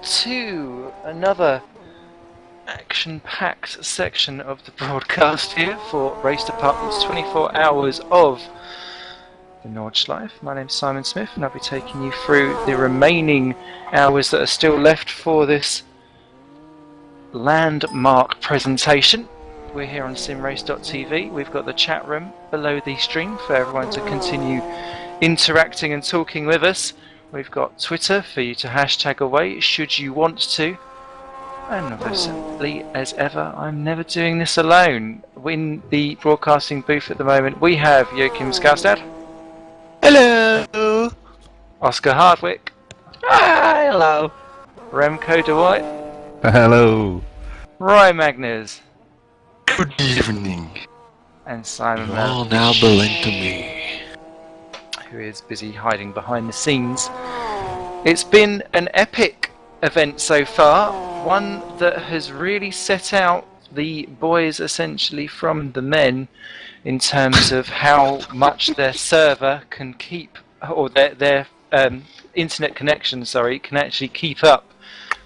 to another action-packed section of the broadcast here for Race Department's 24 hours of the Nordschleife. My name's Simon Smith and I'll be taking you through the remaining hours that are still left for this landmark presentation. We're here on simrace.tv. We've got the chat room below the stream for everyone to continue interacting and talking with us. We've got Twitter for you to hashtag away should you want to. And obviously, as ever, I'm never doing this alone. In the broadcasting booth at the moment, we have Joachim Skaustad. Hello! Oscar Hardwick. Hi, hello! Remco DeWhite. Hello! Roy Magnus. Good evening. And Simon You all now belong to me. Who is busy hiding behind the scenes. It's been an epic event so far, one that has really set out the boys essentially from the men in terms of how much their server can keep, or their internet connection, can actually keep up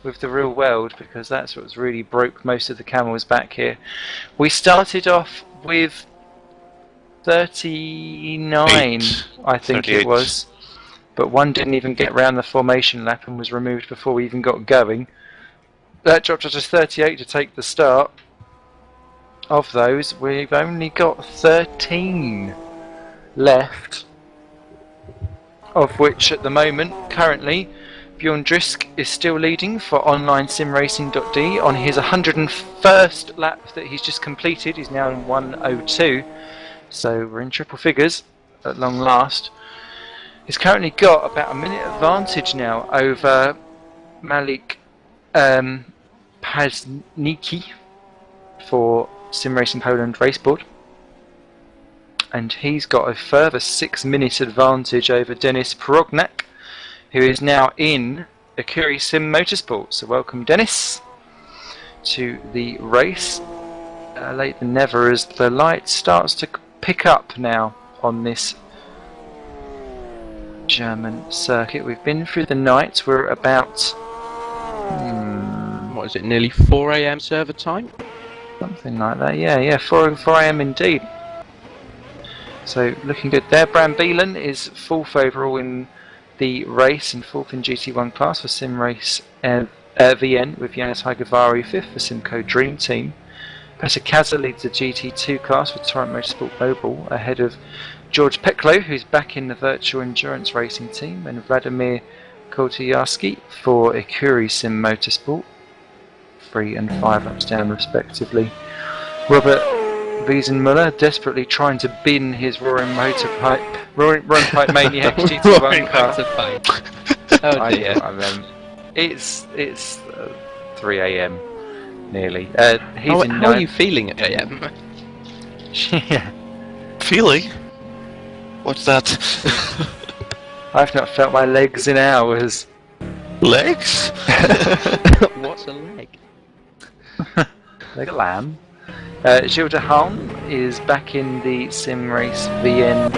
with the real world, because that's what's really broke most of the camels back here. We started off with 39, I think 38. It was, but one didn't even get round the formation lap and was removed before we even got going. That dropped us to 38 to take the start. Of those, we've only got 13 left, of which at the moment, currently, Bjorn Drisk is still leading for onlinesimracing.de on his 101st lap that he's just completed. He's now in 1:02, so we're in triple figures at long last. He's currently got about a minute advantage now over Malik Pazniki for Sim Racing Poland Raceboard, and he's got a further 6-minute advantage over Denis Prognak, who is now in Akuri Sim Motorsport. So welcome, Dennis, to the race. Late than never, as the light starts to pick up now on this German circuit. We've been through the night. We're about what is it, nearly 4 AM server time? Something like that, yeah, 4 AM indeed. So looking good there. Bram Beelan is 4th overall in the race and 4th in GT1 class for Simrace VN, with Yanis Haigavari 5th for Simco Dream Team. Peter Kaza leads the GT2 class for Torrent Motorsport Global, ahead of George Peklo, who's back in the virtual endurance racing team, and Vladimir Kotyarski for Akuri Sim Motorsport, 3 and 5 laps down respectively. Robert Wiesenmuller desperately trying to bin his Roaring Pipe Maniac GT1 car. Oh dear. It's 3 AM nearly. How are you feeling at AM? Yeah. Feeling? What's that? I've not felt my legs in hours. Legs? What's a leg? Like a lamb. Gilles de Haan is back in the Simrace VN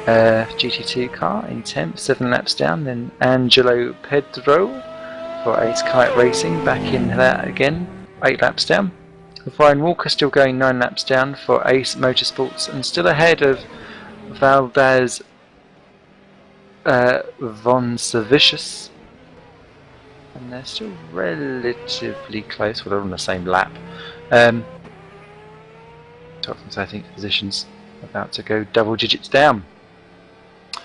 GT2 car in 10th, 7 laps down. Then Angelo Pedro for Ace Kite Racing back in that again, 8 laps down. Ryan Walker still going 9 laps down for Ace Motorsports, and still ahead of Valdez von Savicius. And they're still relatively close, well, they're on the same lap. 12th and 13th positions, about to go double digits down. Do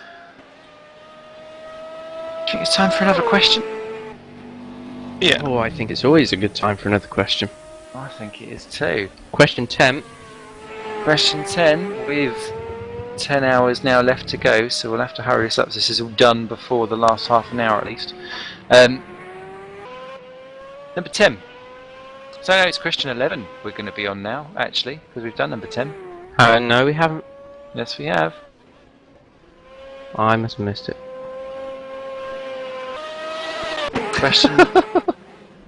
you think it's time for another question? Yeah. Oh, I think it's always a good time for another question. I think it is too. Question 10. Question 10, with 10 hours now left to go, so we'll have to hurry this up. This is all done before the last half an hour at least. Number 10. So no, it's question 11 we're going to be on now, actually, because we've done number 10. No, we haven't. Yes, we have. I must have missed it.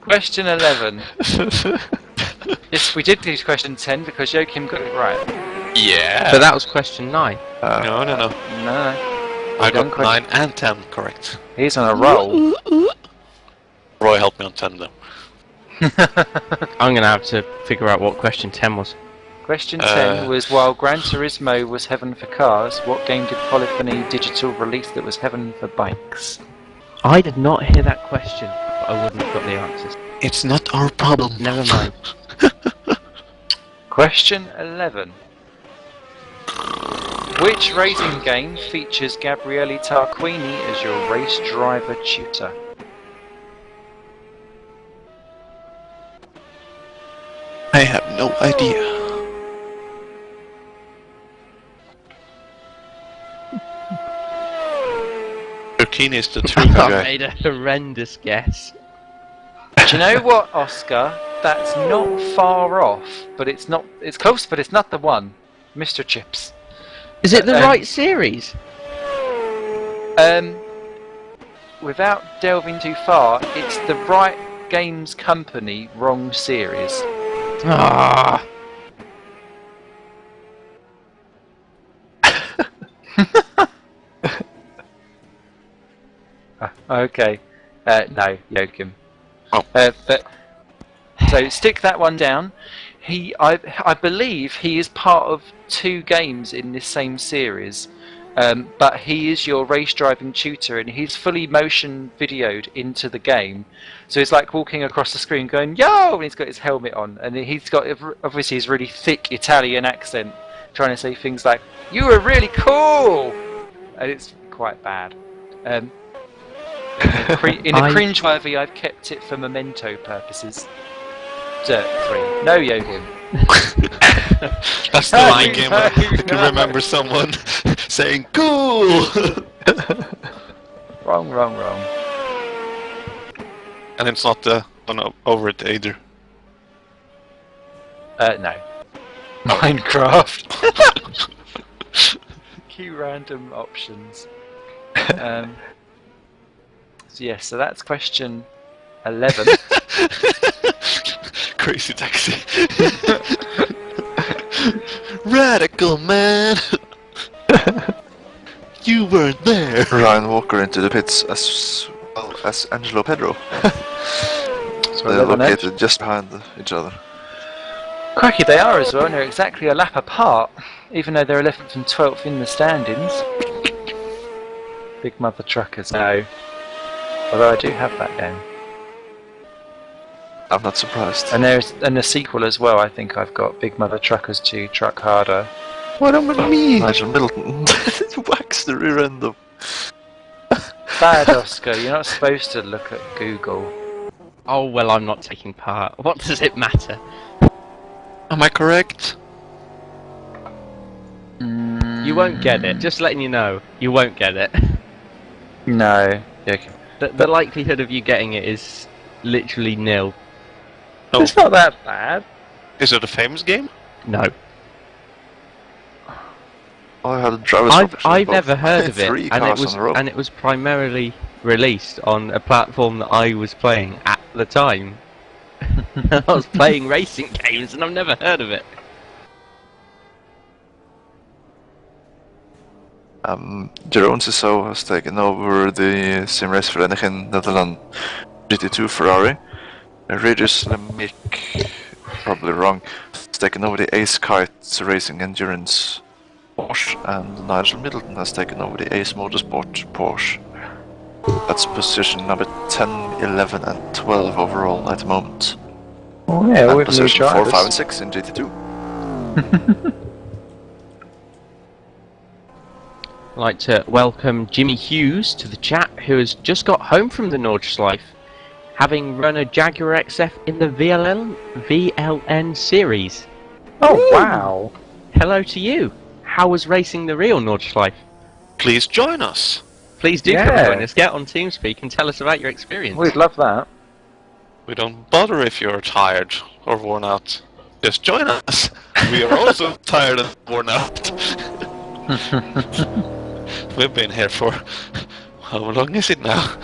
Question 11. Yes, we did do question 10 because Joachim got it right. Yeah. But that was question 9. No. No. I got 9 and 10 correct. He's on a roll. Roy help me on 10 though. I'm gonna have to figure out what question 10 was. Question 10 was, while Gran Turismo was heaven for cars, what game did Polyphony Digital release that was heaven for bikes? I did not hear that question, but I wouldn't have got the answers. It's not our problem. Never mind. Question 11. Which racing game features Gabriele Tarquini as your race driver tutor? I have no idea. Turkini is the tutor I guy. made a horrendous guess. Do you know what, Oscar? That's not far off, but it's not. It's close, but it's not the one. Mr. Chips. Is it the right series? Without delving too far, it's the right games company, wrong series. Ah. Okay. No, Joachim. Oh. But so stick that one down. I believe he is part of 2 games in this same series, but he is your race driving tutor, and he's fully motion videoed into the game. So he's like walking across the screen, going "Yo!" and he's got his helmet on, and he's got obviously his really thick Italian accent, trying to say things like "You were really cool," and it's quite bad. In a cringeworthy, I've kept it for memento purposes. Dirt 3. No, Joachim. That's the only game I can remember someone saying "cool." Wrong. And it's not the one over it either. No. Minecraft. Q random options. So yes, so that's question 11. Crazy Taxi. Radical man. You weren't there. Ryan Walker into the pits as well as Angelo Pedro. So They're 11 each. located just behind each other. Cracky they are as well, and they're exactly a lap apart, even though they're 11th and 12th in the standings. Big Mother Truckers, no. Although I do have that game. I'm not surprised. And there's a sequel as well, I think I've got Big Mother Truckers 2 Truck Harder. What about me? Nigel Middleton whacks the rear end of. Bad, Oscar, you're not supposed to look at Google. Oh well, I'm not taking part. What does it matter? Am I correct? You won't get it. Just letting you know, you won't get it. No. Okay. The likelihood of you getting it is literally nil. Oh. It's not that bad. Is it a famous game? No. I had a driver's profession I've both. never heard of it, 3 and cars on a row. it was primarily released on a platform that I was playing at the time. I was playing racing games, and I've never heard of it. Jeroen Cissot has taken over the Simracevereniging Netherlands GT2 Ferrari. Regis Lemick, probably wrong, has taken over the Ace Kite Racing Endurance Porsche, and Nigel Middleton has taken over the Ace Motorsport Porsche. That's position number 10, 11 and 12 overall at the moment. Oh yeah, And with new position 4, drivers. 5 and 6 in GT2. I'd like to welcome Jimmy Hughes to the chat, who has just got home from the Nordschleife, having run a Jaguar XF in the VLN series. Oh wow! Hello to you. How was racing the real Nordschleife? Please join us. Please do come Yeah. join us. Get on TeamSpeak and tell us about your experience. We'd love that. We don't bother if you're tired or worn out. Just join us. We are also tired and worn out. We've been here for, how long is it now?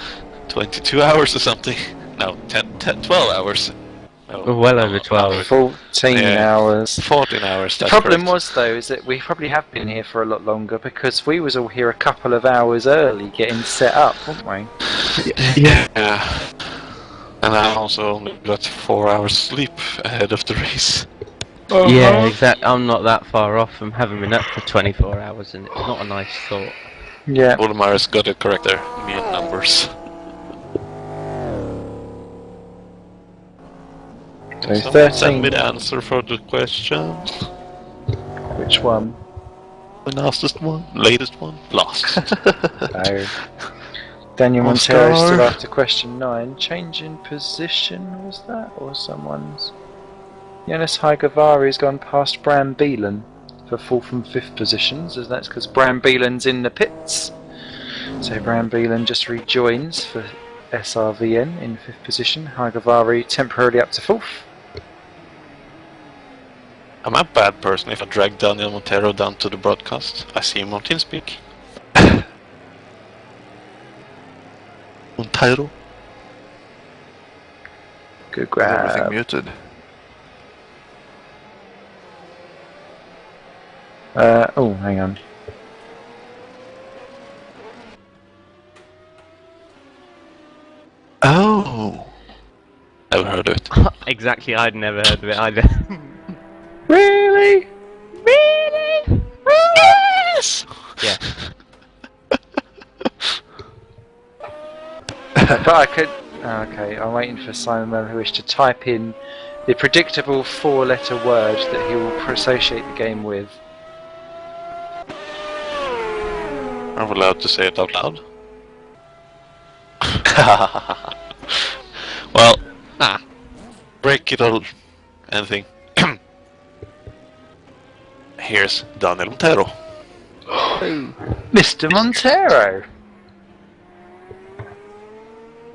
22 hours or something? No, 12 hours. No, Well over 12. 14 Yeah. hours. 14 hours. The That's problem correct. was though is that we probably have been here for a lot longer because we was all here a couple of hours early getting set up, weren't we? Yeah. And I also only got 4 hours sleep ahead of the race. Yeah, exactly. I'm not that far off from having been up for 24 hours, and it's not a nice thought. Yeah. Oldemeyer's got to correct their mute numbers. So Someone send 13. me the answer for the question. Which one? The latest one? Latest one? Lost. Oh. Daniel Oscar. Montero is still after question 9. Change in position, was that? Or someone's? Jonas Haigavari has gone past Bram Beelan for 4th and 5th positions, as that's because Bram Beelan's in the pits. So Bram Beelan just rejoins for SRVN in 5th position. Haigavari temporarily up to 4th. I'm a bad person if I drag Daniel Montero down to the broadcast. I see him on TeamSpeak. Montero? Good Everything grab. muted. Oh, hang on. Oh! Never heard of it. Exactly, I'd never heard of it either. Really? Really? Yes! Yeah. But I could. Oh, okay, I'm waiting for Simon Melhuish to type in the predictable 4-letter word that he will associate the game with. Are we allowed to say it out loud? Well, break it all. Anything. Here's Daniel Montero. Mr. Montero!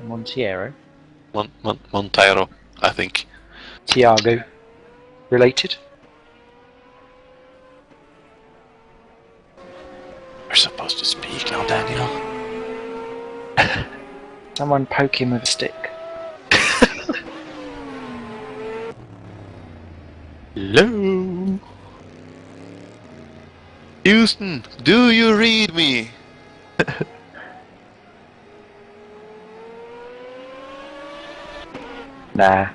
Montiero? Montero, I think. Tiago. Related? You're supposed to speak now, Daniel. Someone poke him with a stick. Hello? Houston, do you read me? Nah.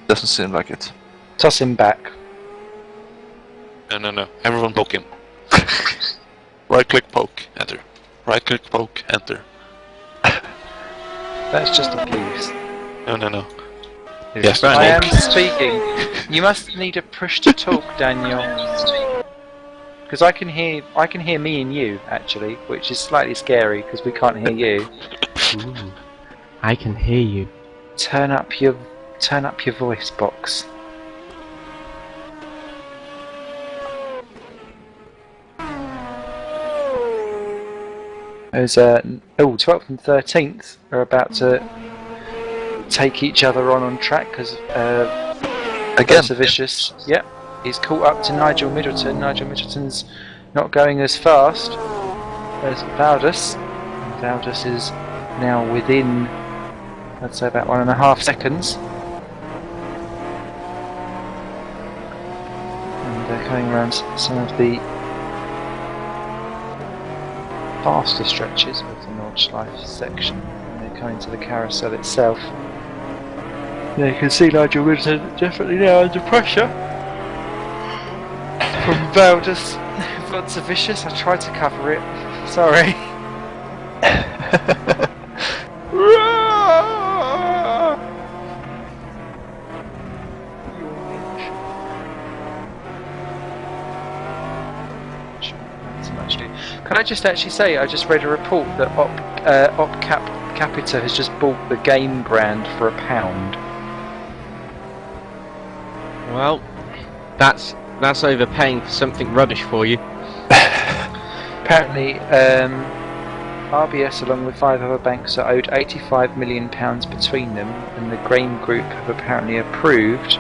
Doesn't seem like it. Toss him back. No. Everyone poke him. Right click poke, enter. Right click poke, enter. That's just abuse. No. Yes, I am poke. speaking. You must need a push to talk, Daniel. Because I can hear me and you actually, which is slightly scary because we can't hear you. Ooh. I can hear you. Turn up your voice box. There's 12th and 13th are about to take each other on track because Again. Vicious. Yep, he's caught up to Nigel Middleton. Nigel Middleton's not going as fast as Valdus. Valdus is now within, I'd say, about 1.5 seconds. And they're coming around some of the faster stretches of the Nordschleife section. And they're coming to the carousel itself. Yeah, you can see Nigel Middleton definitely now under pressure from Valdus. Valdus Vicious. I tried to cover it. Sorry. Can I just actually say, I just read a report that Capita has just bought the game brand for £1. Well, that's overpaying for something rubbish for you. Apparently, RBS along with 5 other banks are owed £85 million between them, and the Grain Group have apparently approved,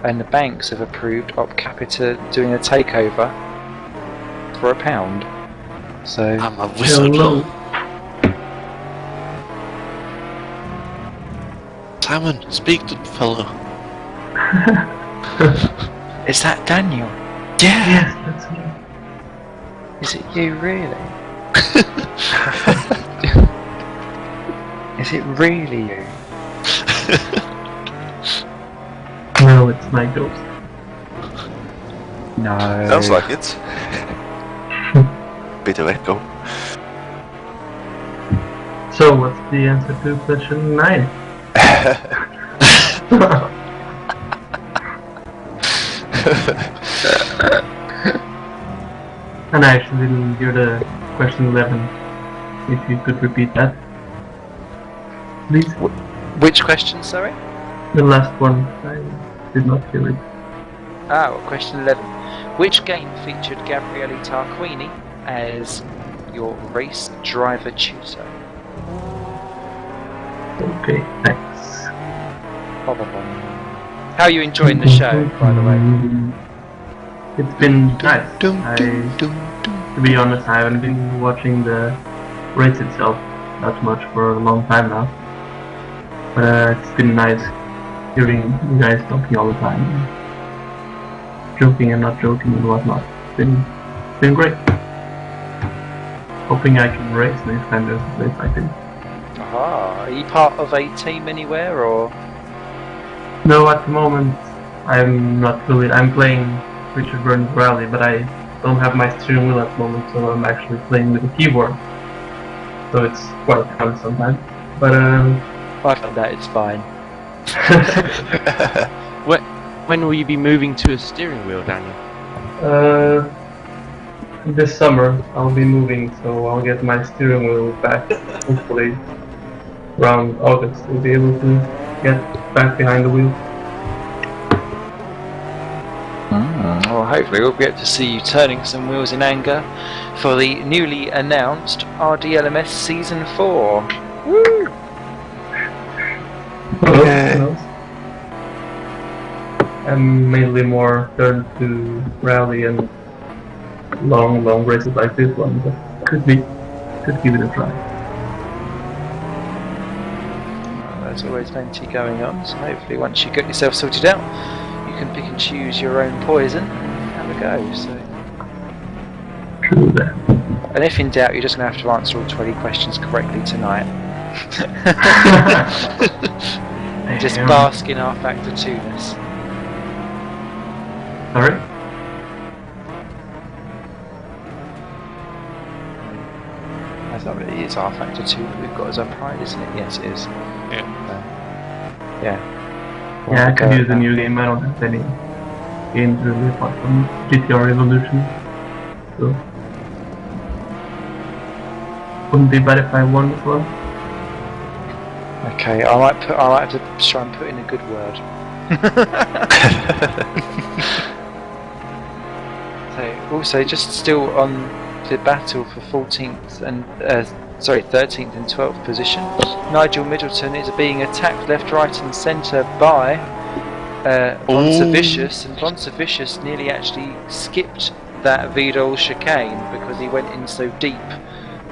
and the banks have approved Op Capita doing a takeover for £1. So I'm a whistleblower. Simon, speak to the fellow. is that Daniel? Yeah. Yes, that's me. Is it you really? Is it really you? No, it's my ghost. No. Sounds like it. Bit of echo. So, what's the answer to question 9? And I actually didn't hear the question 11. If you could repeat that, please. Which question, sorry? The last one, I did not hear it. Ah, well, question 11. Which game featured Gabriele Tarquini as your race driver tutor? Okay, thanks. How are you enjoying the show, by the way? It's been nice. To be honest, I haven't been watching the race itself that much for a long time now. But it's been nice hearing you guys talking all the time. Joking and not joking and whatnot. It's been great. Hoping I can race next time there's a place like this. Ah, are you part of a team anywhere, or? No, at the moment I'm not really. I'm playing Richard Burns Rally, but I don't have my steering wheel at the moment, so I'm actually playing with a keyboard. So it's quite fun sometimes. But I find that it's fine. When will you be moving to a steering wheel, Daniel? this summer I'll be moving, so I'll get my steering wheel back. Hopefully around August we'll be able to get back behind the wheel. Well, hopefully we'll be able to see you turning some wheels in anger for the newly announced RDLMS Season 4. Woo! Hello. I'm mainly more turned to rally and long races like this one, but could give it a try. Well, there's always plenty going on, so hopefully once you get yourself sorted out, you can pick and choose your own poison and have a go. So, True that. and if in doubt, you're just going to have to answer all 20 questions correctly tonight. And just bask in our factor 2-ness. Sorry? I thought it is our factor 2 that we've got as our pride, isn't it? Yes, it is. Yeah. Yeah. Yeah, I could use a new game. I don't have any games really apart from GTR Revolution. So wouldn't be bad if I won this one. Okay, I might have to try and put in a good word. So, also, just still on the battle for 14th and 13th and 12th position, Nigel Middleton is being attacked left, right, and centre by Bonza Vicious, and Bonza Vicious nearly actually skipped that Vidal chicane because he went in so deep.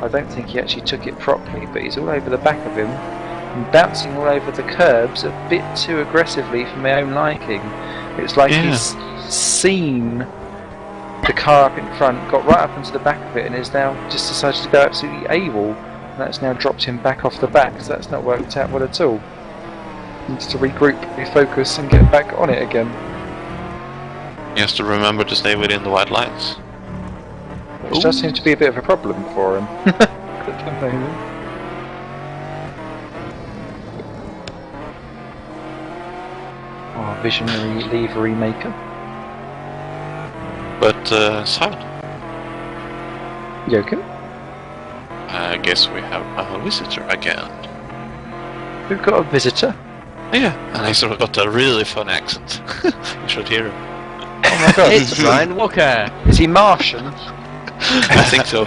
I don't think he actually took it properly, but he's all over the back of him and bouncing all over the curbs a bit too aggressively for my own liking. It's like he's seen the car up in front, got right up into the back of it, and is now just decided to go absolutely AWOL, and that's now dropped him back off the back, so that's not worked out well at all. He needs to regroup, refocus, and get back on it again. He has to remember to stay within the white lines. Which does seem to be a bit of a problem for him at the moment. Oh, visionary livery maker. But, Simon, Joachim? I guess we have a visitor again. We've got a visitor. Yeah, and he's sort of got a really fun accent. You should hear him. Oh my god. It's Ryan Walker! Is he Martian? I think so.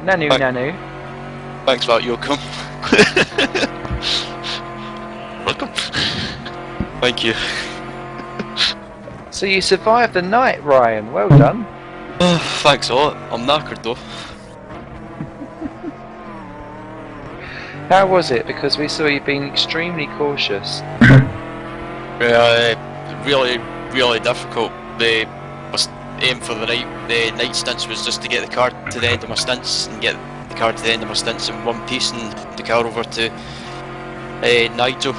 Nanu, Hi. Nanu. Thanks for that, Joachim. Welcome. Thank you. So you survived the night, Ryan. Well done. Thanks a lot. I'm knackered though. How was it? Because we saw you being extremely cautious. Really difficult. The aim for the night stints was just to get the car to the end of my stints and get the car to the end of my stints in one piece and the car over to Nigel.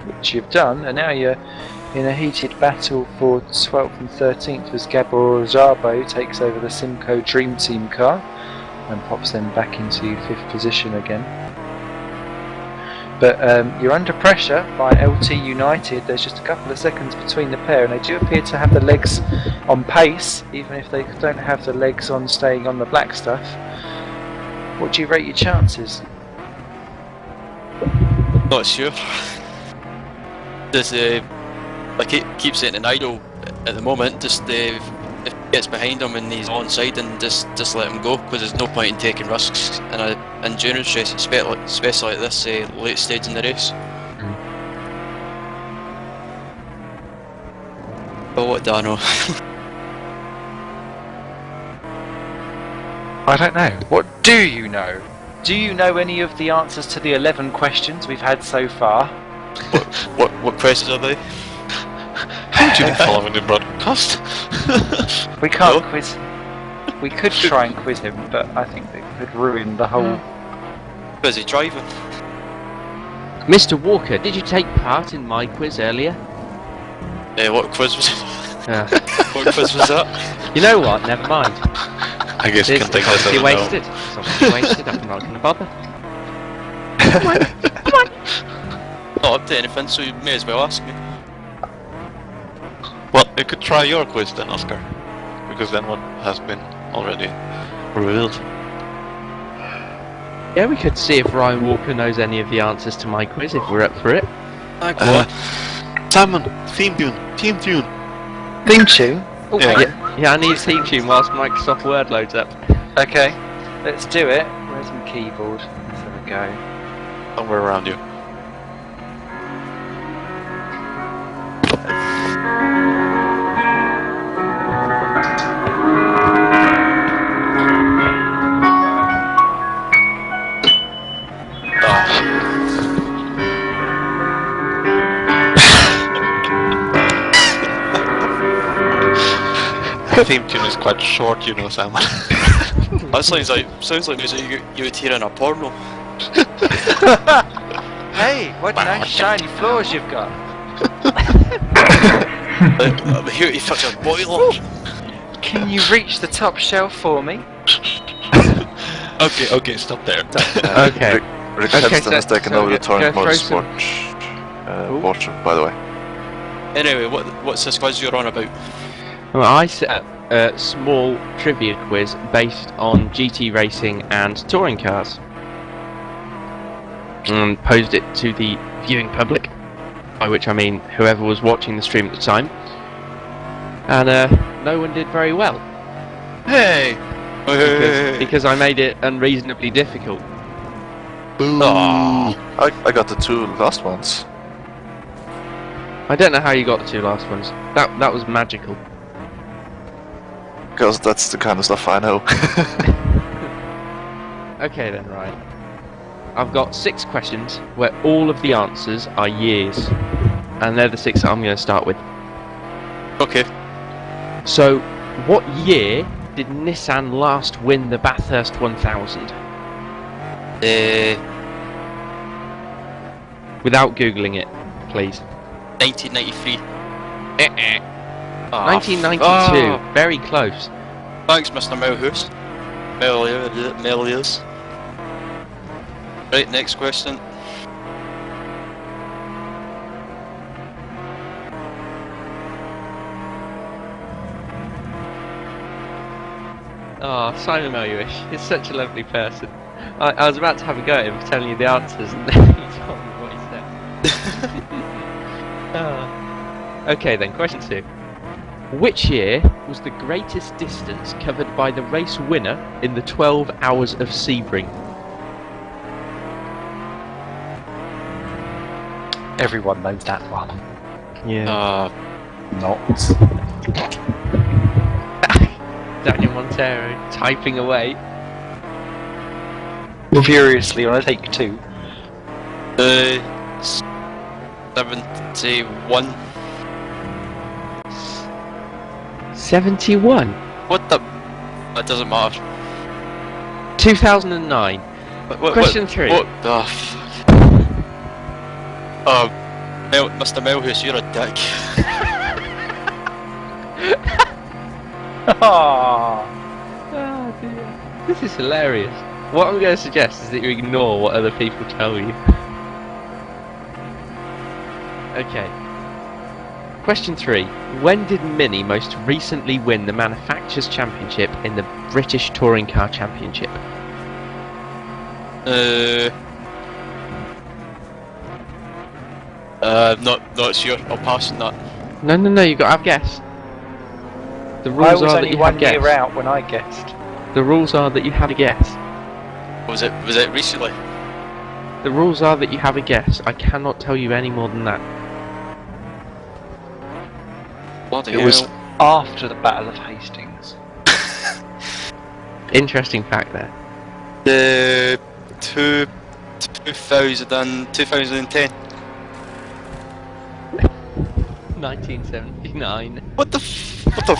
Which you've done, and now you're in a heated battle for 12th and 13th as Gabor Szabo takes over the Simco Dream Team car and pops them back into 5th position again. But you're under pressure by LT United. There's just a couple of seconds between the pair, and they do appear to have the legs on pace, even if they don't have the legs on staying on the black stuff. What do you rate your chances? Not sure. Just, I keep saying to Nigel at the moment, just if he gets behind him and he's onside, and just let him go, because there's no point in taking risks in an endurance race, especially at this late stage in the race. But what do I know? I don't know. What do you know? Do you know any of the answers to the 11 questions we've had so far? What questions are they? Haven't you been following the broadcast? We can't quiz. We could try and quiz him, but I think it could ruin the whole. Busy driving. Mr. Walker, did you take part in my quiz earlier? What quiz was it? What quiz was that? You know what? Never mind. I guess you can take this as a obviously no. wasted. It's obviously wasted. I'm not going to bother. Not up to anything, so you may as well ask me. Well, you could try your quiz then, Oscar, because then one has been already revealed. Yeah, we could see if Ryan Walker knows any of the answers to my quiz if we're up for it. Simon, theme tune, theme tune. Theme tune? Oh, Yeah. Yeah, I need a theme tune whilst Microsoft Word loads up. Okay, let's do it. Where's my keyboard? Let's have a go. Somewhere around you. The theme tune is quite short, you know, Simon. That sounds like music you would hear in a porno. Hey, what nice shiny floors you've got. I'm here to fix a boiler. Can you reach the top shelf for me? Okay, stop there. Okay. Rick Okay, Henston has taken over the Torrent go throw some- Motorsport watch, by the way. Anyway, what's this quiz you're on about? Well, I set up a small trivia quiz based on GT racing and touring cars. And posed it to the viewing public, by which I mean whoever was watching the stream at the time. And no one did very well. Hey! Because I made it unreasonably difficult. Boo! I got the 2 last ones. I don't know how you got the 2 last ones. That was magical. Because that's the kind of stuff I know. Okay then, right. I've got 6 questions where all of the answers are years. And they're the 6 that I'm going to start with. Okay. So, what year did Nissan last win the Bathurst 1000? Without Googling it, please. 1993. 1992, very close. Thanks, Mr. Melhurst. Melius. Right, next question. Oh, Simon Melhuish, he's such a lovely person. I was about to have a go at him for telling you the answers, and then he told me what he said. Okay then, question 2. Which year was the greatest distance covered by the race winner in the 12 Hours of Sebring? Everyone knows that one. Yeah. Not. Daniel Montero typing away. Furiously on a take 2. 71. 71? What the? It doesn't matter. 2009. Question 3. What the fuck? Mr. Melhus, you're a dick. Oh, Oh dear. This is hilarious. What I'm going to suggest is that you ignore what other people tell you. Okay. Question 3. When did Mini most recently win the Manufacturers' Championship in the British Touring Car Championship? Not sure. I'll pass on that. No, you've got to have a guess. The I rules was are that only you have a 1 year guess. out when I guessed. The rules are that you have a guess. Was it recently? The rules are that you have a guess. I cannot tell you any more than that. Bloody It was hell. after the Battle of Hastings. Interesting fact there. The 2010. 1979. What the fuck?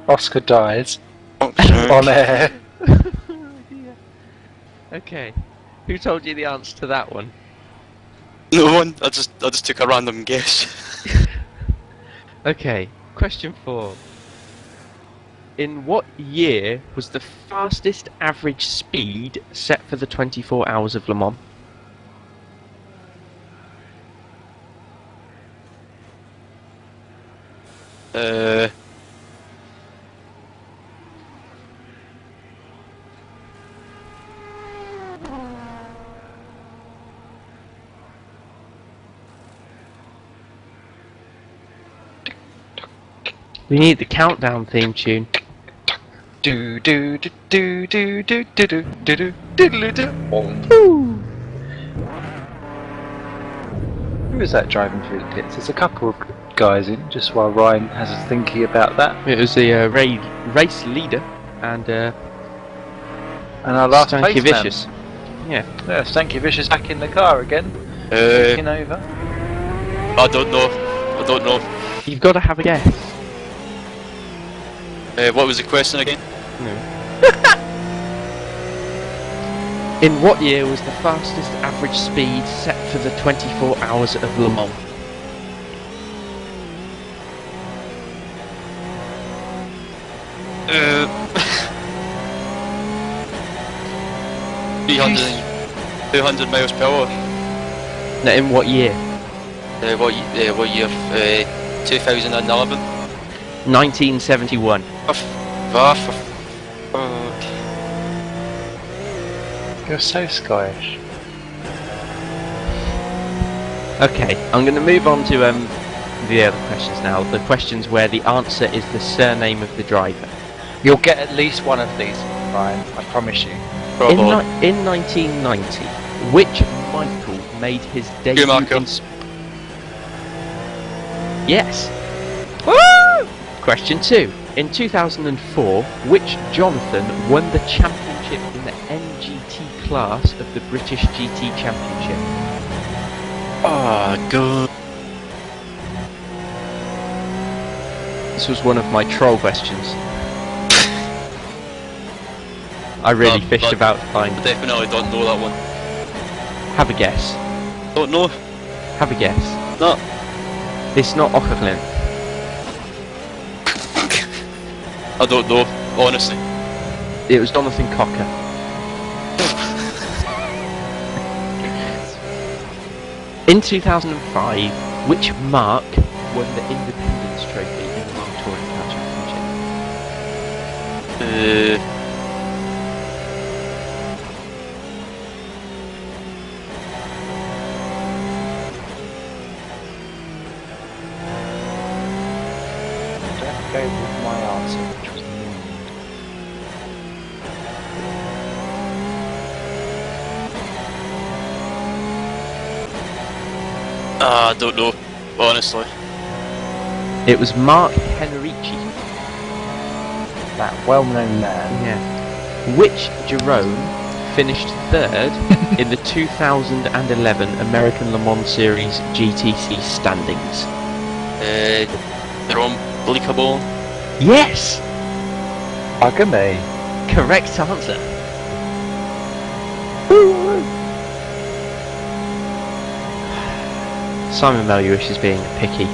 Oscar dies Oh, on air. Okay. Who told you the answer to that one? no one. I just took a random guess. Okay. Question 4. In what year was the fastest average speed set for the 24 Hours of Le Mans? We need the countdown theme tune. Do do do do do do do do do do do do. Who is that driving through the pits? There's a couple of guys in, just while Ryan has a thinking about that. It was the race leader and our last Stanky place Vicious. Yeah, Stanky Vicious back in the car again, Uh, taking over. I don't know. You've got to have a guess. What was the question again? In what year was the fastest average speed set for the 24 Hours of Le Mans? Uh, 200 miles per hour. No, in what year? What year? 2011. 1971. You're so Scottish. Okay, I'm going to move on to the other questions now. The questions where the answer is the surname of the driver. You'll get at least one of these, Ryan. I promise you. In 1990, which Michael made his debut Schumacher. in Yes. Woo! Question 2. In 2004, which Jonathan won the championship in the NGT class of the British GT Championship? Oh god. This was one of my troll questions. I really fished about to find. I definitely don't know that one. Have a guess. Don't know. Have a guess. No. It's not Ockerlin. I don't know, honestly. It was Jonathan Cocker. In 2005, which mark won the Independence Trophy in the World Touring Car Championship? Don't go with my answer, which was Moon. I don't know, honestly. It was Mark Henrici. That well-known man. Yeah. Which Jerome finished third in the 2011 American Le Mans Series GTC standings? Jerome Bleakable. Yes! Bugger me. Correct answer. Simon Mellish is being picky.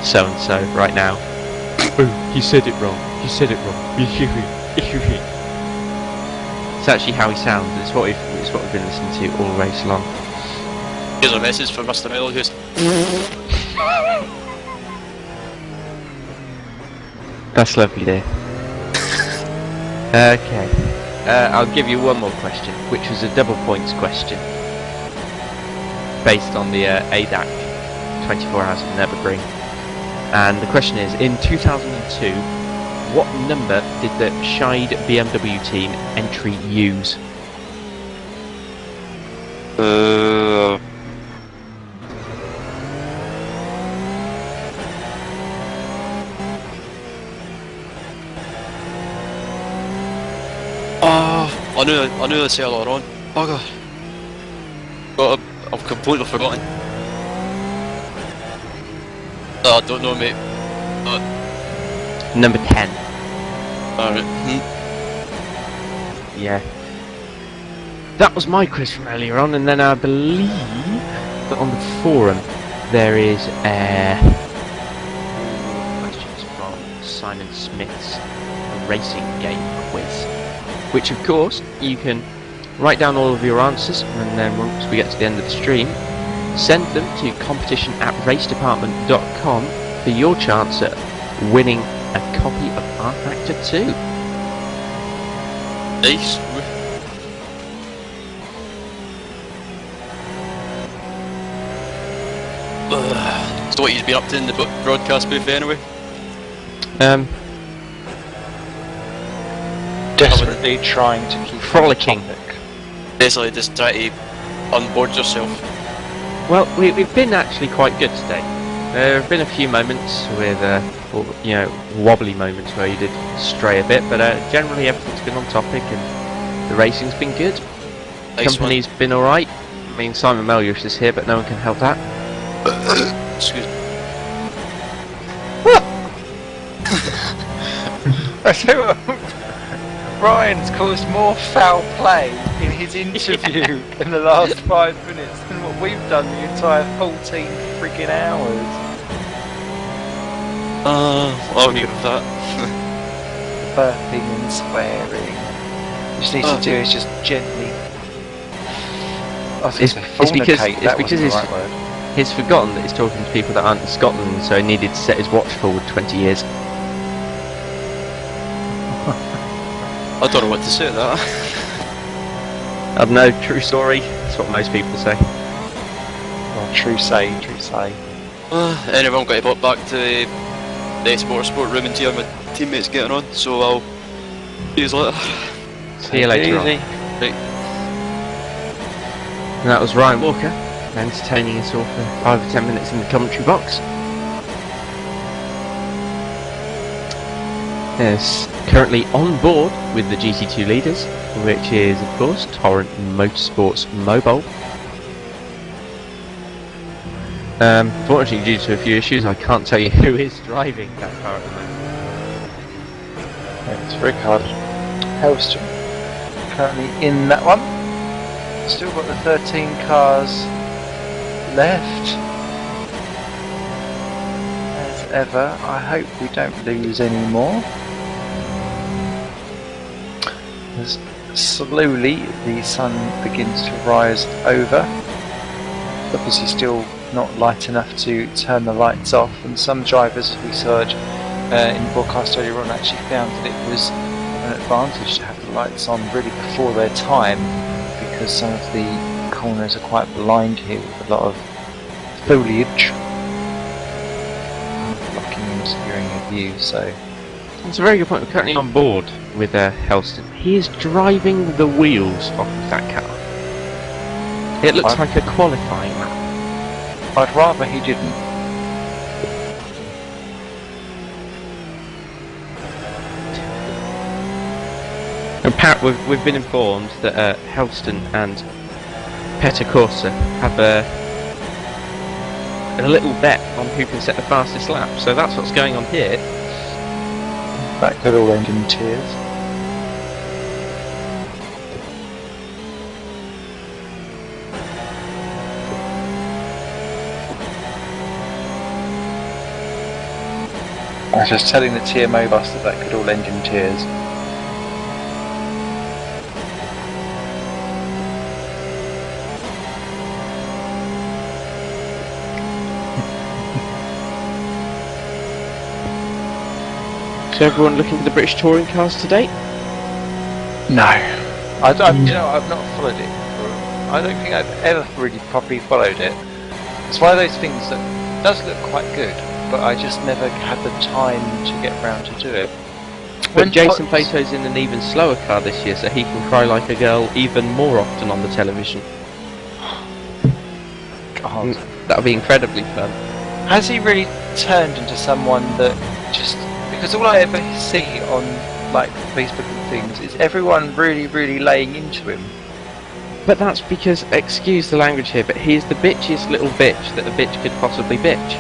So and so right now. Oh, he said it wrong. He said it wrong. It's actually how he sounds. It's what we've been listening to all race long. Here's a message from Mr. Miller who's That's lovely, dear. Okay. I'll give you one more question, which was a double points question. Based on the ADAC 24 Hours of Nürburgring. And the question is, in 2002, what number did the Scheid BMW team entry use? I knew I'd say a lot on. Bugger. But I've completely forgotten. I don't know, mate. Number 10. Alright. Yeah. That was my quiz from earlier on, and then I believe that on the forum there is questions from Simon Smith's racing game quiz, which of course you can write down all of your answers, and then once we get to the end of the stream, send them to competition@racedepartment.com for your chance at winning a copy of R Factor 2. Nice. So what you've been up to in the broadcast booth anyway? Desperately trying to keep Frolicking. on the topic. Basically just try to unboard yourself. Well, we've been actually quite good today. There have been a few moments with, wobbly moments where you did stray a bit, but generally everything's been on topic and the racing's been good. Nice Company's been alright. I mean, Simon Mellish is here, but no one can help that. Excuse me. I tell you what, Ryan's caused more foul play in his interview in the last 5 minutes than what we've done the entire 14 freaking hours. I'll give that. Burping and swearing. You just need to do is just gently. I was It's gonna say because- fornicate, it's that because wasn't the it's- right word. He's forgotten that he's talking to people that aren't in Scotland, so he needed to set his watch forward 20 years. I don't know what to say to that. I don't know, true story. That's what most people say. Well, true say, true say. Anyway, I'm going to pop back to the sport room and see how my teammates getting on, so I'll see you later. See you later on. Easy. Right. And that was Ryan Walker, entertaining us all for 5 or 10 minutes in the commentary box. Yes, currently on board with the GT2 leaders, which is of course Torrent Motorsports Mobile. Fortunately, due to a few issues, I can't tell you who is driving that car at the moment. It's Rickard Helston currently in that one. Still got the 13 cars left. As ever, I hope we don't lose any more. As slowly the sun begins to rise over. Obviously still not light enough to turn the lights off, and some drivers, as we saw in the broadcast earlier on, actually found that it was an advantage to have the lights on really before their time, because some of the corners are quite blind here with a lot of foliage blocking and obscuring your view. So It's a very good point. We're currently on board with Helston. He is driving the wheels off of that car. It looks like a qualifying lap. I'd rather he didn't. We've been informed that Helston and Petticorsa have a little bet on who can set the fastest lap, so that's what's going on here. That could all end in tears. I was just telling the TMO boss that could all end in tears. So everyone looking for the British touring cars today? No. I've not followed it. I don't think I've ever really properly followed it. It's one of those things that does look quite good, but I just never had the time to get round to do it. But Jason Plato's in an even slower car this year, so he can cry like a girl even more often on the television. God. That would be incredibly fun. Has he really turned into someone that just... Because all I ever see on like Facebook and things is everyone really, really laying into him. But that's because, excuse the language here, but he's the bitchiest little bitch that a bitch could possibly bitch.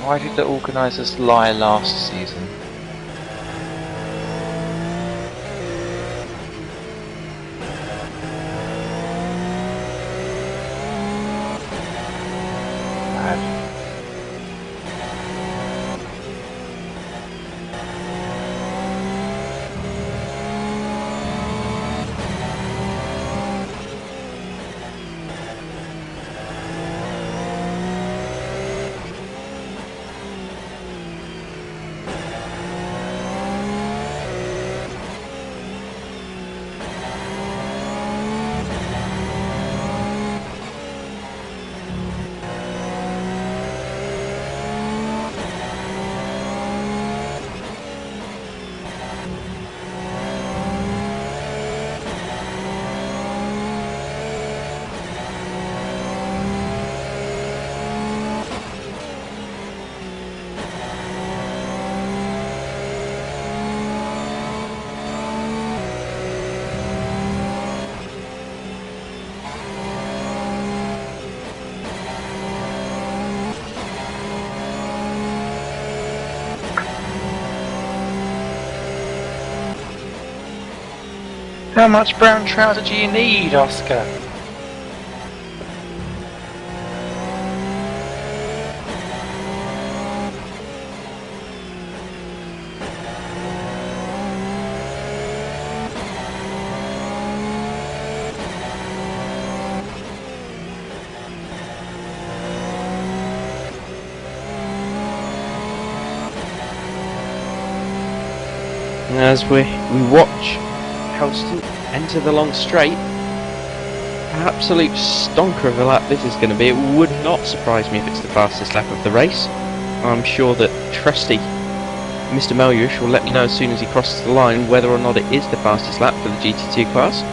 Why did the organisers lie last season? Bad. How much brown trouser do you need, Oscar? As we watch Helston enter the long straight, an absolute stonker of a lap this is going to be. It would not surprise me if it's the fastest lap of the race. I'm sure that trusty Mr. Melyush will let me know as soon as he crosses the line whether or not it is the fastest lap for the GT2 class.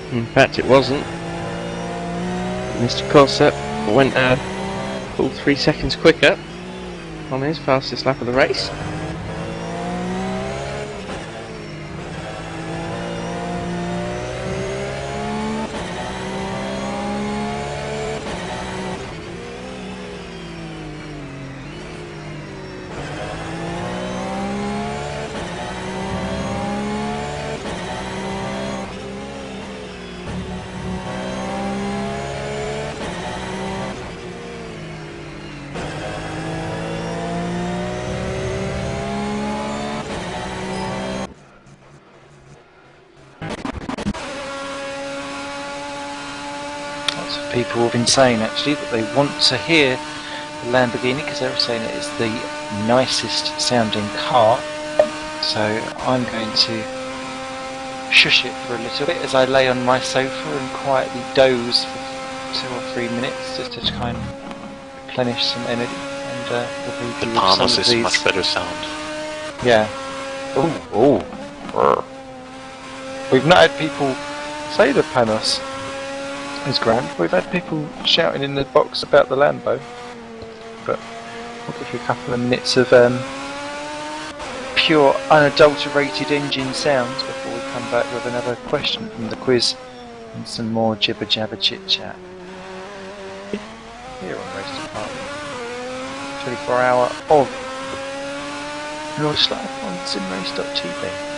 In fact, it wasn't. Mr. Corset went a full 3 seconds quicker on his fastest lap of the race. people have been saying actually that they want to hear the Lamborghini because they were saying it is the nicest sounding car. So I'm going to shush it for a little bit as I lay on my sofa and quietly doze for 2 or 3 minutes just to try and replenish some energy and The with Palmas some of is these. much better sound. Yeah. Oh. We've not had people say the Panos is grand. We've had people shouting in the box about the Lambo. But I'll give you a couple of minutes of pure, unadulterated engine sounds before we come back with another question from the quiz and some more jibber jabber chit chat. Here on Race Department. 24-hour of Nordschleife on simrace.tv.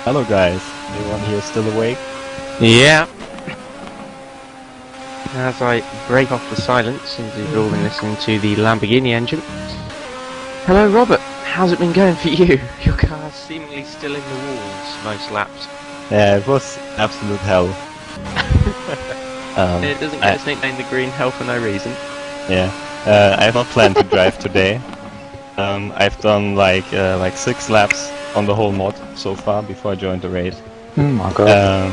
Hello guys, anyone here still awake? Yeah. As I break off the silence, and you've all been listening to the Lamborghini engine. Hello Robert, how's it been going for you? Your car's seemingly still in the walls most laps. Yeah, it was absolute hell. It doesn't get its nickname the Green Hell for no reason. Yeah, I have not planned to drive today. I've done like 6 laps on the whole mod so far before I joined the raid. Oh my god.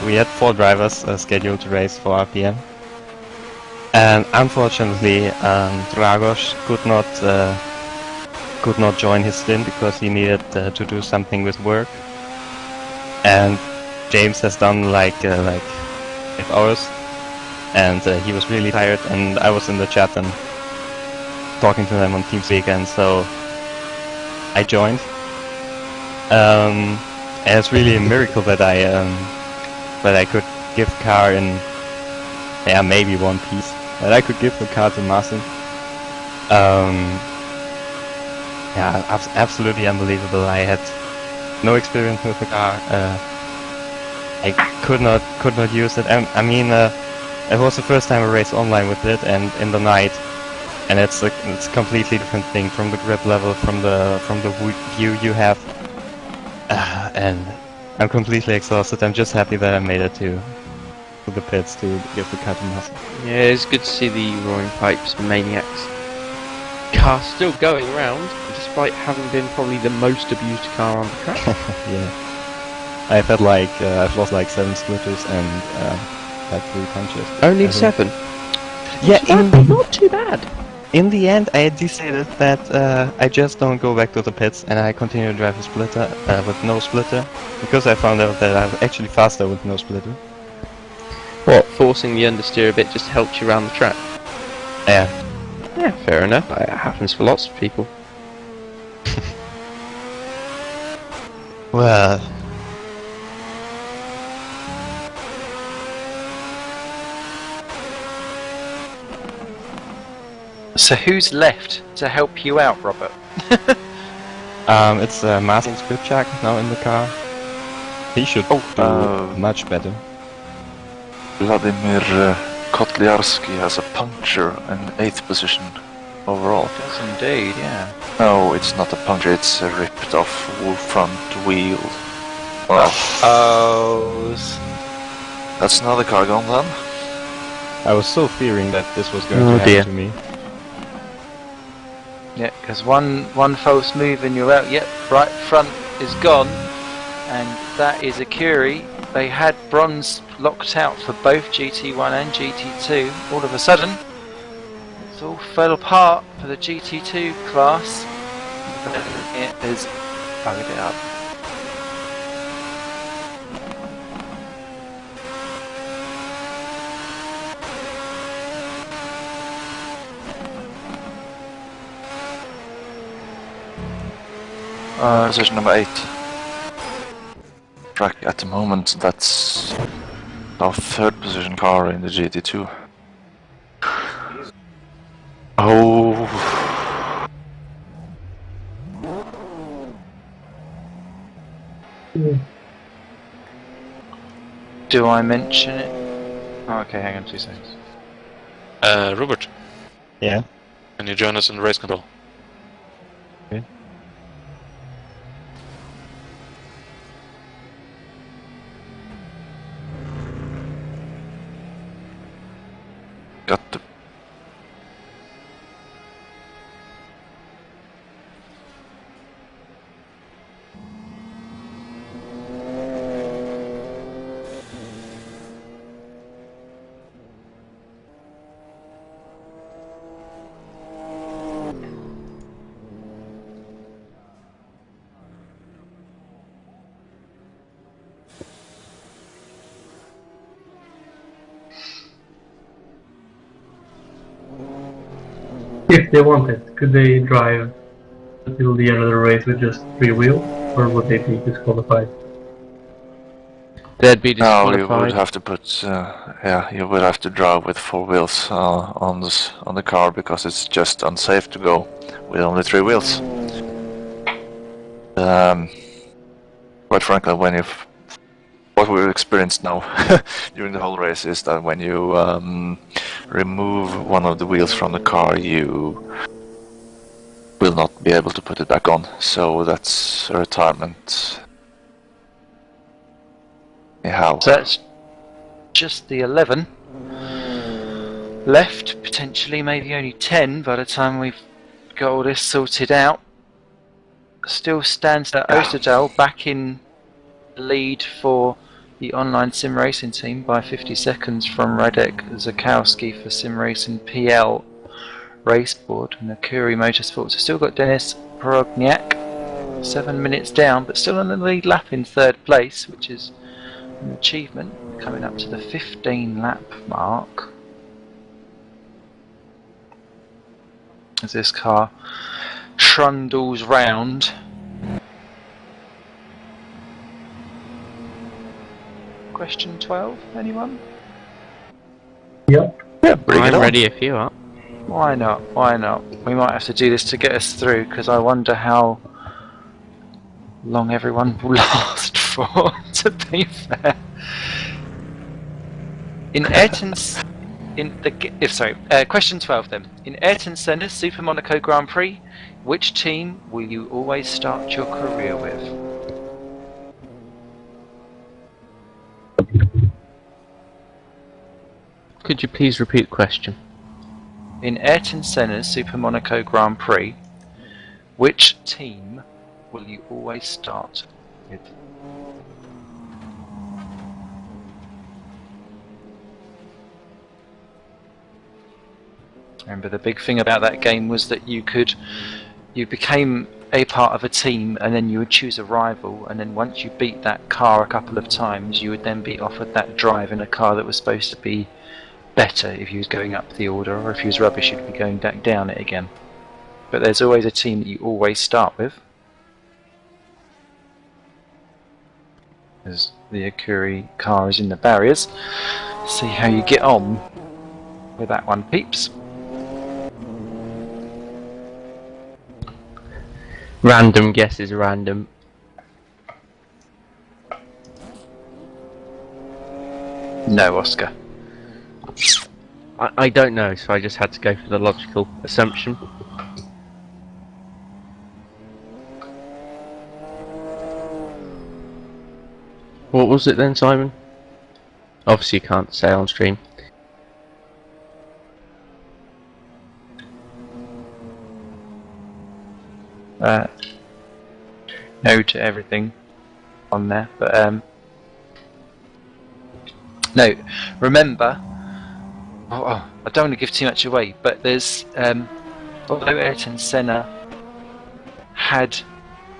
We had 4 drivers scheduled to race for RPM, and unfortunately Dragos could not join his stint because he needed to do something with work, and James has done like 5 hours, and he was really tired, and I was in the chat and talking to them on TeamSpeak, and so I joined. And it's really a miracle that I could give car in maybe one piece. That I could give the car to Marcin. Absolutely unbelievable. I had no experience with the car. I could not use it. I mean, it was the first time I raced online with it, and in the night, and it's a completely different thing from the grip level, from the view you have, and I'm completely exhausted. I'm just happy that I made it to the pits to give the car to Marcin. Yeah, it's good to see the Roaring Pipes Maniacs. car still going round, despite having been probably the most abused car on the track. Yeah. I've had like I've lost like 7 splitters and had 3 punches. Only I think. 7. Yeah, Not too bad. in the end, I decided that I just don't go back to the pits and I continue to drive a splitter with no splitter because I found out that I'm actually faster with no splitter. What, forcing the understeer a bit just helped you around the track? Yeah. Yeah, fair enough. It happens for lots of people. Well, So who's left to help you out, Robert? it's Martin Skripchak now in the car. He should do much better. Vladimir Kotliarski has a puncture in 8th position overall. Does indeed, yeah. No, it's not a puncture, it's a ripped off front wheel. Well, Oh. that's another car gone then. I was so fearing that this was going Oh to dear. happen to me. Yeah, because one false move and you're out. Yep, right front is gone, and that is a Curie. They had bronze locked out for both GT1 and GT2. All of a sudden, it all fell apart for the GT2 class. It has buggered it up. Position number 8. Track at the moment, that's our 3rd position car in the GT2. Oh. Do I mention it? Oh, okay, hang on 2 seconds. Robert, Yeah. can you join us in the race control? Got the If they wanted, could they drive until the end of the race with just 3 wheels, or would they be disqualified? They'd be No, you disqualified. would have to put, you would have to drive with 4 wheels on the car because it's just unsafe to go with only 3 wheels. Quite frankly, what we've experienced now during the whole race is that when you remove one of the wheels from the car, you will not be able to put it back on. So that's a retirement. Anyhow. So that's just the 11 left, potentially maybe only 10 by the time we've got all this sorted out. Still stands at Oesterdal back in the lead for the online sim racing team by 50 seconds from Radek Zakowski for sim racing PL raceboard, and the Curie Motorsports have still got Denis Porogniak 7 minutes down, but still on the lead lap in 3rd place, which is an achievement, coming up to the 15 lap mark as this car trundles round. Question 12, anyone? Yep. Yeah, bring it I'm on. ready if you are. Why not? Why not? We might have to do this to get us through, because I wonder how long everyone will last for, to be fair. In Ayrton's... question 12 then. In Ayrton Senna's Super Monaco Grand Prix, which team will you always start your career with? Could you please repeat the question? in Ayrton Senna's Super Monaco Grand Prix, which team will you always start with? Remember, the big thing about that game was that you became a part of a team, and then you would choose a rival, and then once you beat that car a couple of times, you would then be offered that drive in a car that was supposed to be better if he was going up the order, or if he was rubbish, you'd be going back down it again. But there's always a team that you always start with. As the Akuri car is in the barriers. See how you get on with that one, peeps. Random guess is random. No, Oscar. I don't know, so I just had to go for the logical assumption. What was it then, Simon? Obviously you can't say on stream. No to everything on there, but no, remember, I don't want to give too much away, but there's, although Ayrton Senna had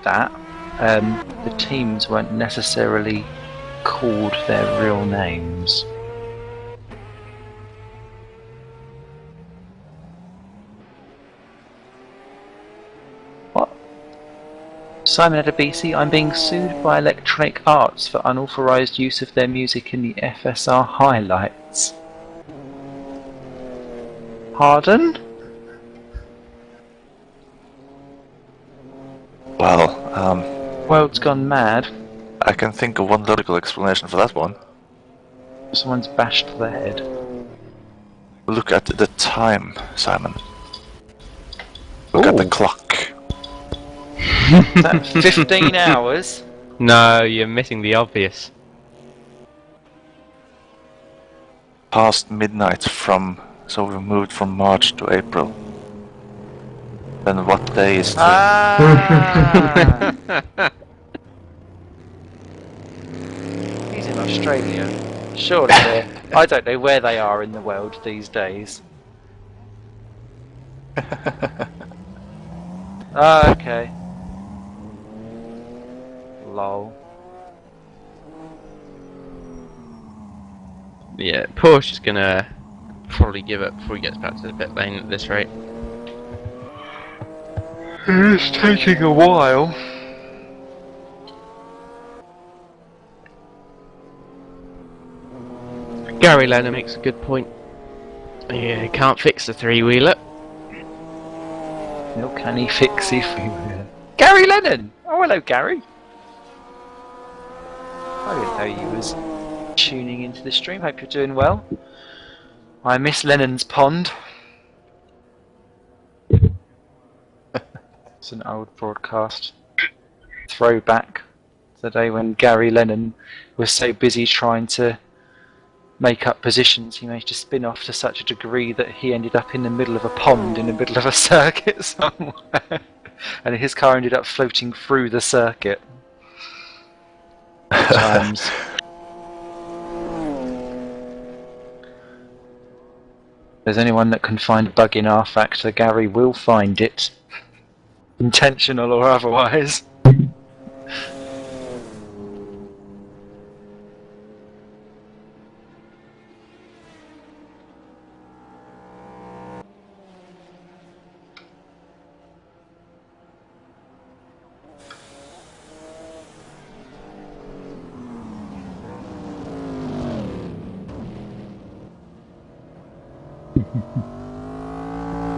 that, the teams weren't necessarily called their real names. What? Simon had a BC. I'm being sued by Electronic Arts for unauthorized use of their music in the FSR highlights. Pardon? Well, World's gone mad. I can think of one logical explanation for that one. Someone's bashed their head. Look at the time, Simon. Look at the clock. Is that 15 hours? No, you're missing the obvious. Past midnight so we moved from March to April. Then what day is the... Ah! He's in Australia. Surely they're... I don't know where they are in the world these days. Ah, okay. Lol. Yeah, Porsche's gonna probably give up before he gets back to the pit lane at this rate. It's taking a while. Gary Lennon makes a good point. Yeah, can't fix the three-wheeler. Nor can he fix if he will. Gary Lennon! Oh, hello, Gary. I didn't know you was tuning into the stream. Hope you're doing well. I miss Lennon's Pond. It's an old broadcast. Throwback to the day when Gary Lennon was so busy trying to make up positions, he managed to spin off to such a degree that he ended up in the middle of a pond in the middle of a circuit somewhere. And his car ended up floating through the circuit. Times. If there's anyone that can find a bug in R Factor, Gary will find it. Intentional or otherwise.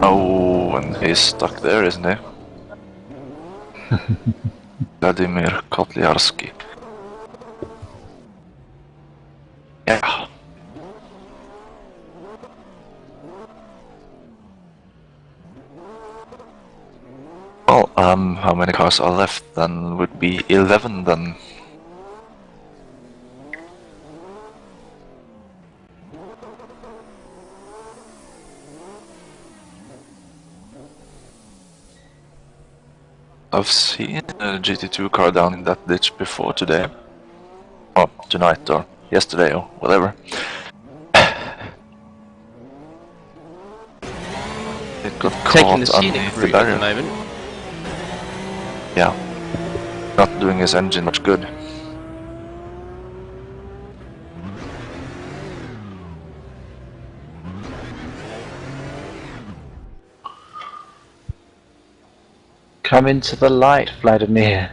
Oh, and he's stuck there, isn't he? Vladimir Kotliarski. Yeah. Well, how many cars are left then? Would be 11 then. I've seen a GT2 car down in that ditch before today. Or tonight, or yesterday, or whatever. It got Taking the caught scenic underneath the route at the barrier. moment. Yeah. Not doing his engine much good. Come into the light, Vladimir.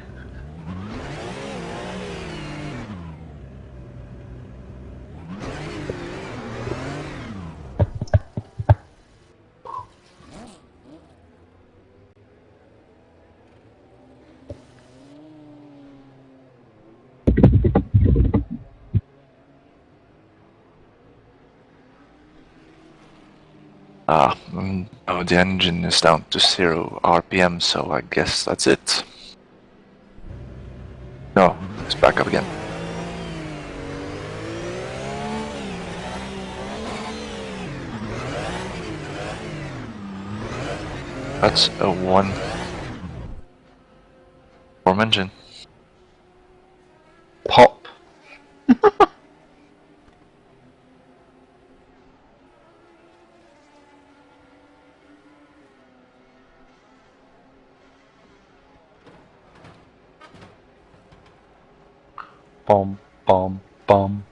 Oh, the engine is down to 0 RPM, so I guess that's it. No, it's back up again. That's a 1-form engine. Pop. Bomb, bomb, bomb.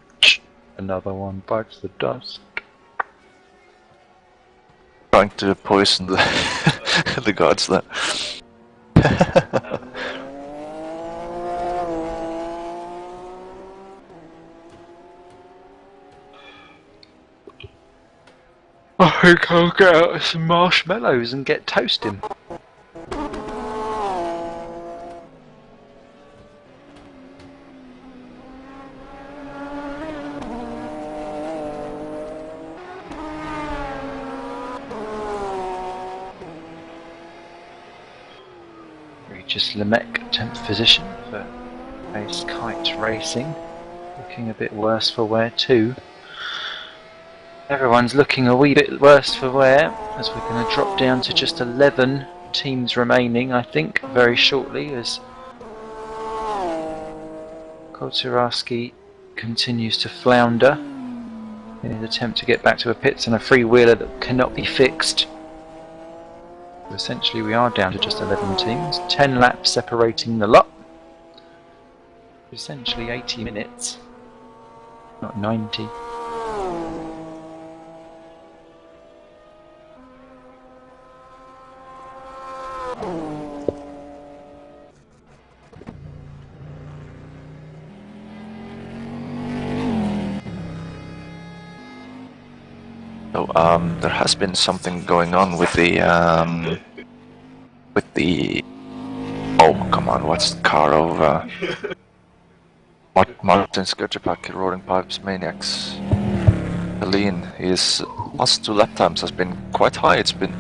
Another one bites the dust. Trying to poison the the gods there. I think I'll get out some marshmallows and get toasting. Regis Lemec, 10th position for Ace Kite Racing. Looking a bit worse for wear too. Everyone's looking a wee bit worse for wear, as we're going to drop down to just 11 teams remaining, I think, very shortly, as Kotarski continues to flounder in his attempt to get back to a pits on a freewheeler that cannot be fixed. So essentially we are down to just 11 teams, 10 laps separating the lot. Essentially 80 minutes, not 90. So there has been something going on with the oh come on, what's the car of Martin Skirchepak, Roaring Pipes Maniacs. Helene, his last 2 lap times has been quite high. It's been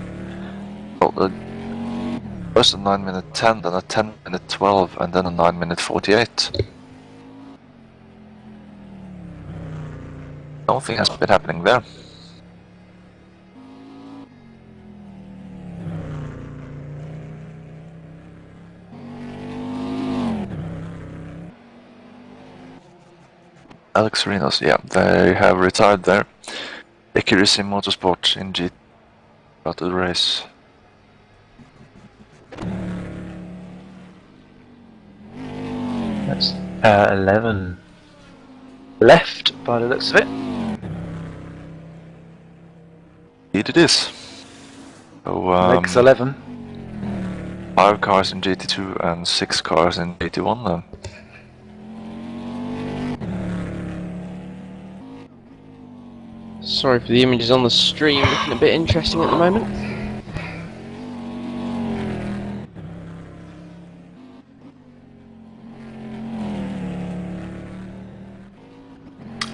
first a 9-minute 10, then a 10-minute 12, and then a 9-minute 48. Nothing has been happening there. Alex Rinos, yeah, they have retired there. Accuracy Motorsport in GT out of the race. That's 11 left by the looks of it. Indeed it is. So, Legs 11. 5 cars in GT2 and 6 cars in GT1 then. Sorry for the images on the stream, looking a bit interesting at the moment.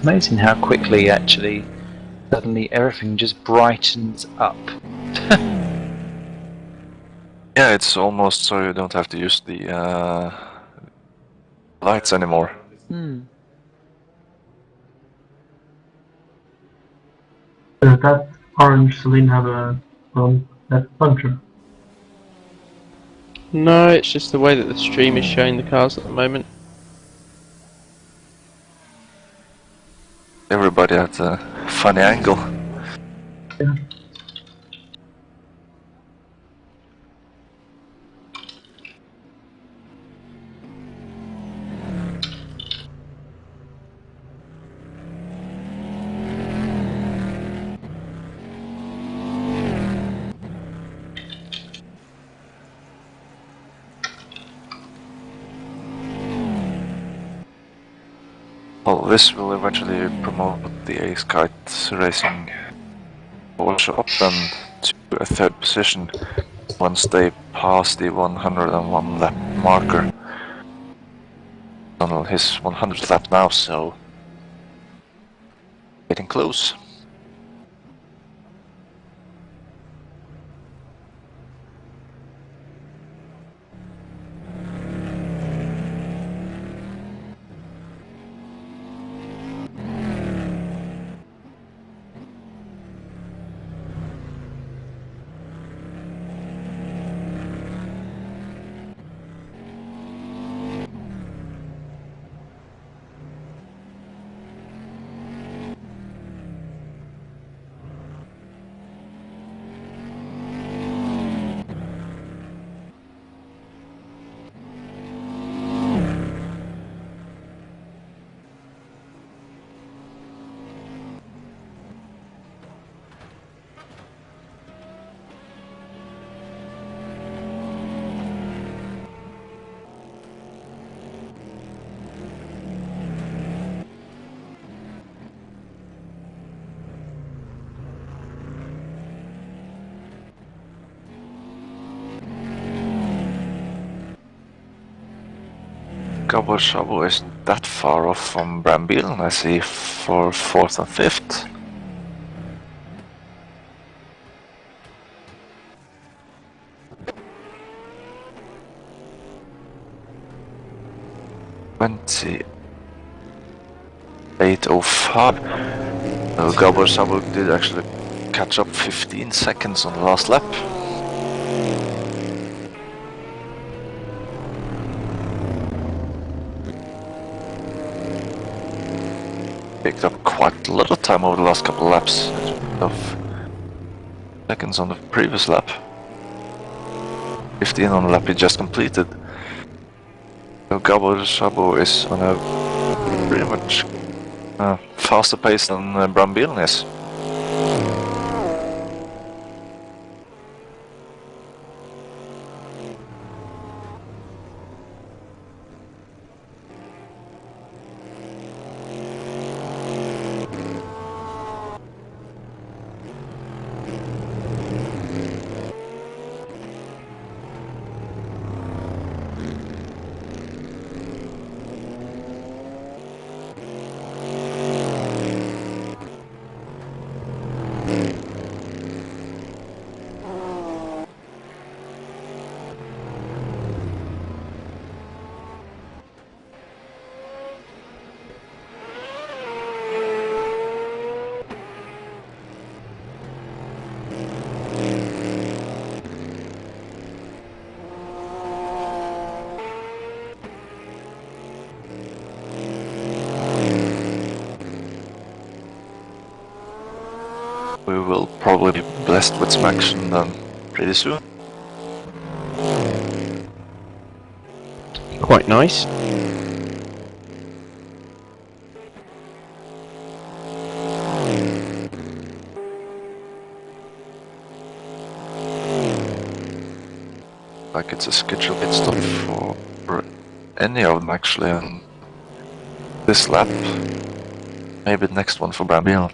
Amazing how quickly actually suddenly everything just brightens up. Yeah, it's almost so you don't have to use the lights anymore. Does that orange Celine have a that puncture? No, it's just the way that the stream is showing the cars at the moment. Everybody had a funny angle. Well, this will eventually promote the Ace Kite Racing workshop then to a 3rd position once they pass the 101 lap marker. On his 100th lap now, so getting close. Gobble Shobble isn't that far off from Brambiel, I see, for 4th and 5th. .8:05. Gobble Shobble did actually catch up 15 seconds on the last lap. Picked up quite a lot of time over the last couple of laps of seconds on the previous lap. 15 on the lap he just completed. So Gobble Shabo is on a pretty much faster pace than Brambiel is. We will probably be blessed with some action pretty soon. Quite nice. Like it's a scheduled pit stop for any of them actually on this lap. Maybe the next one for Brambiel.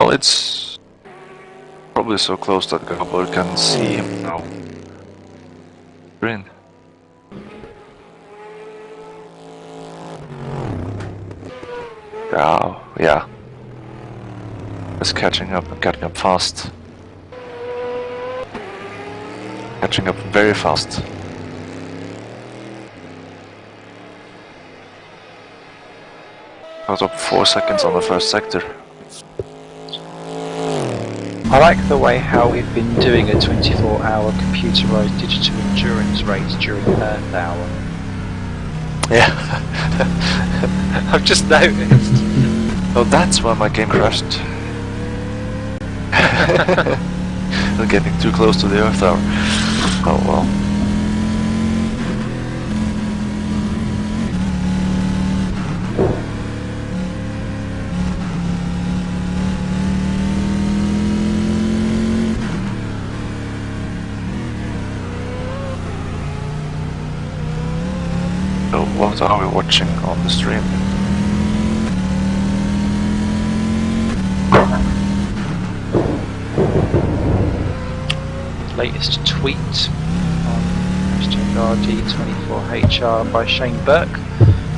Well, it's probably so close that Gabor can see him now. Green. Oh, yeah. It's catching up and catching up fast. Catching up very fast. I was up 4 seconds on the first sector. I like the way how we've been doing a 24-hour computerized digital endurance race during Earth Hour. Yeah. I've just noticed. Oh, that's why my game crashed. We're getting too close to the Earth Hour. Oh well. So what are we watching on the stream? Latest tweet on #RD24HR by Shane Burke.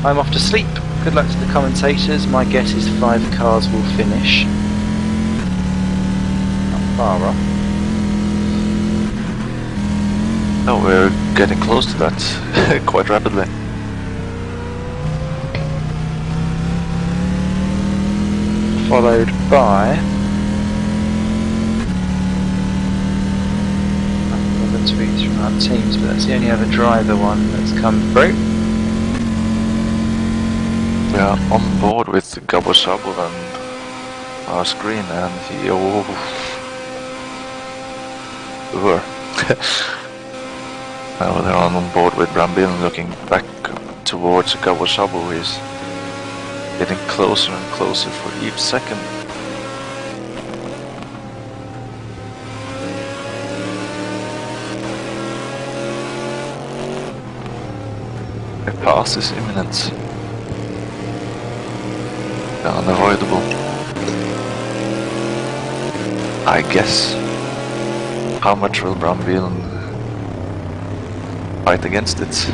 I'm off to sleep. Good luck to the commentators. My guess is 5 cars will finish. Not far off. Oh, we're getting close to that quite rapidly. Followed by other tweets from our teams, but that's the only other driver one that's come through. We are on board with Gabo Sabo and our screen, and he Now they're on board with Brambil, looking back towards Gabo Sabo, who is getting closer and closer for each second. The pass is imminent. Unavoidable, I guess. How much will Brambil fight against it?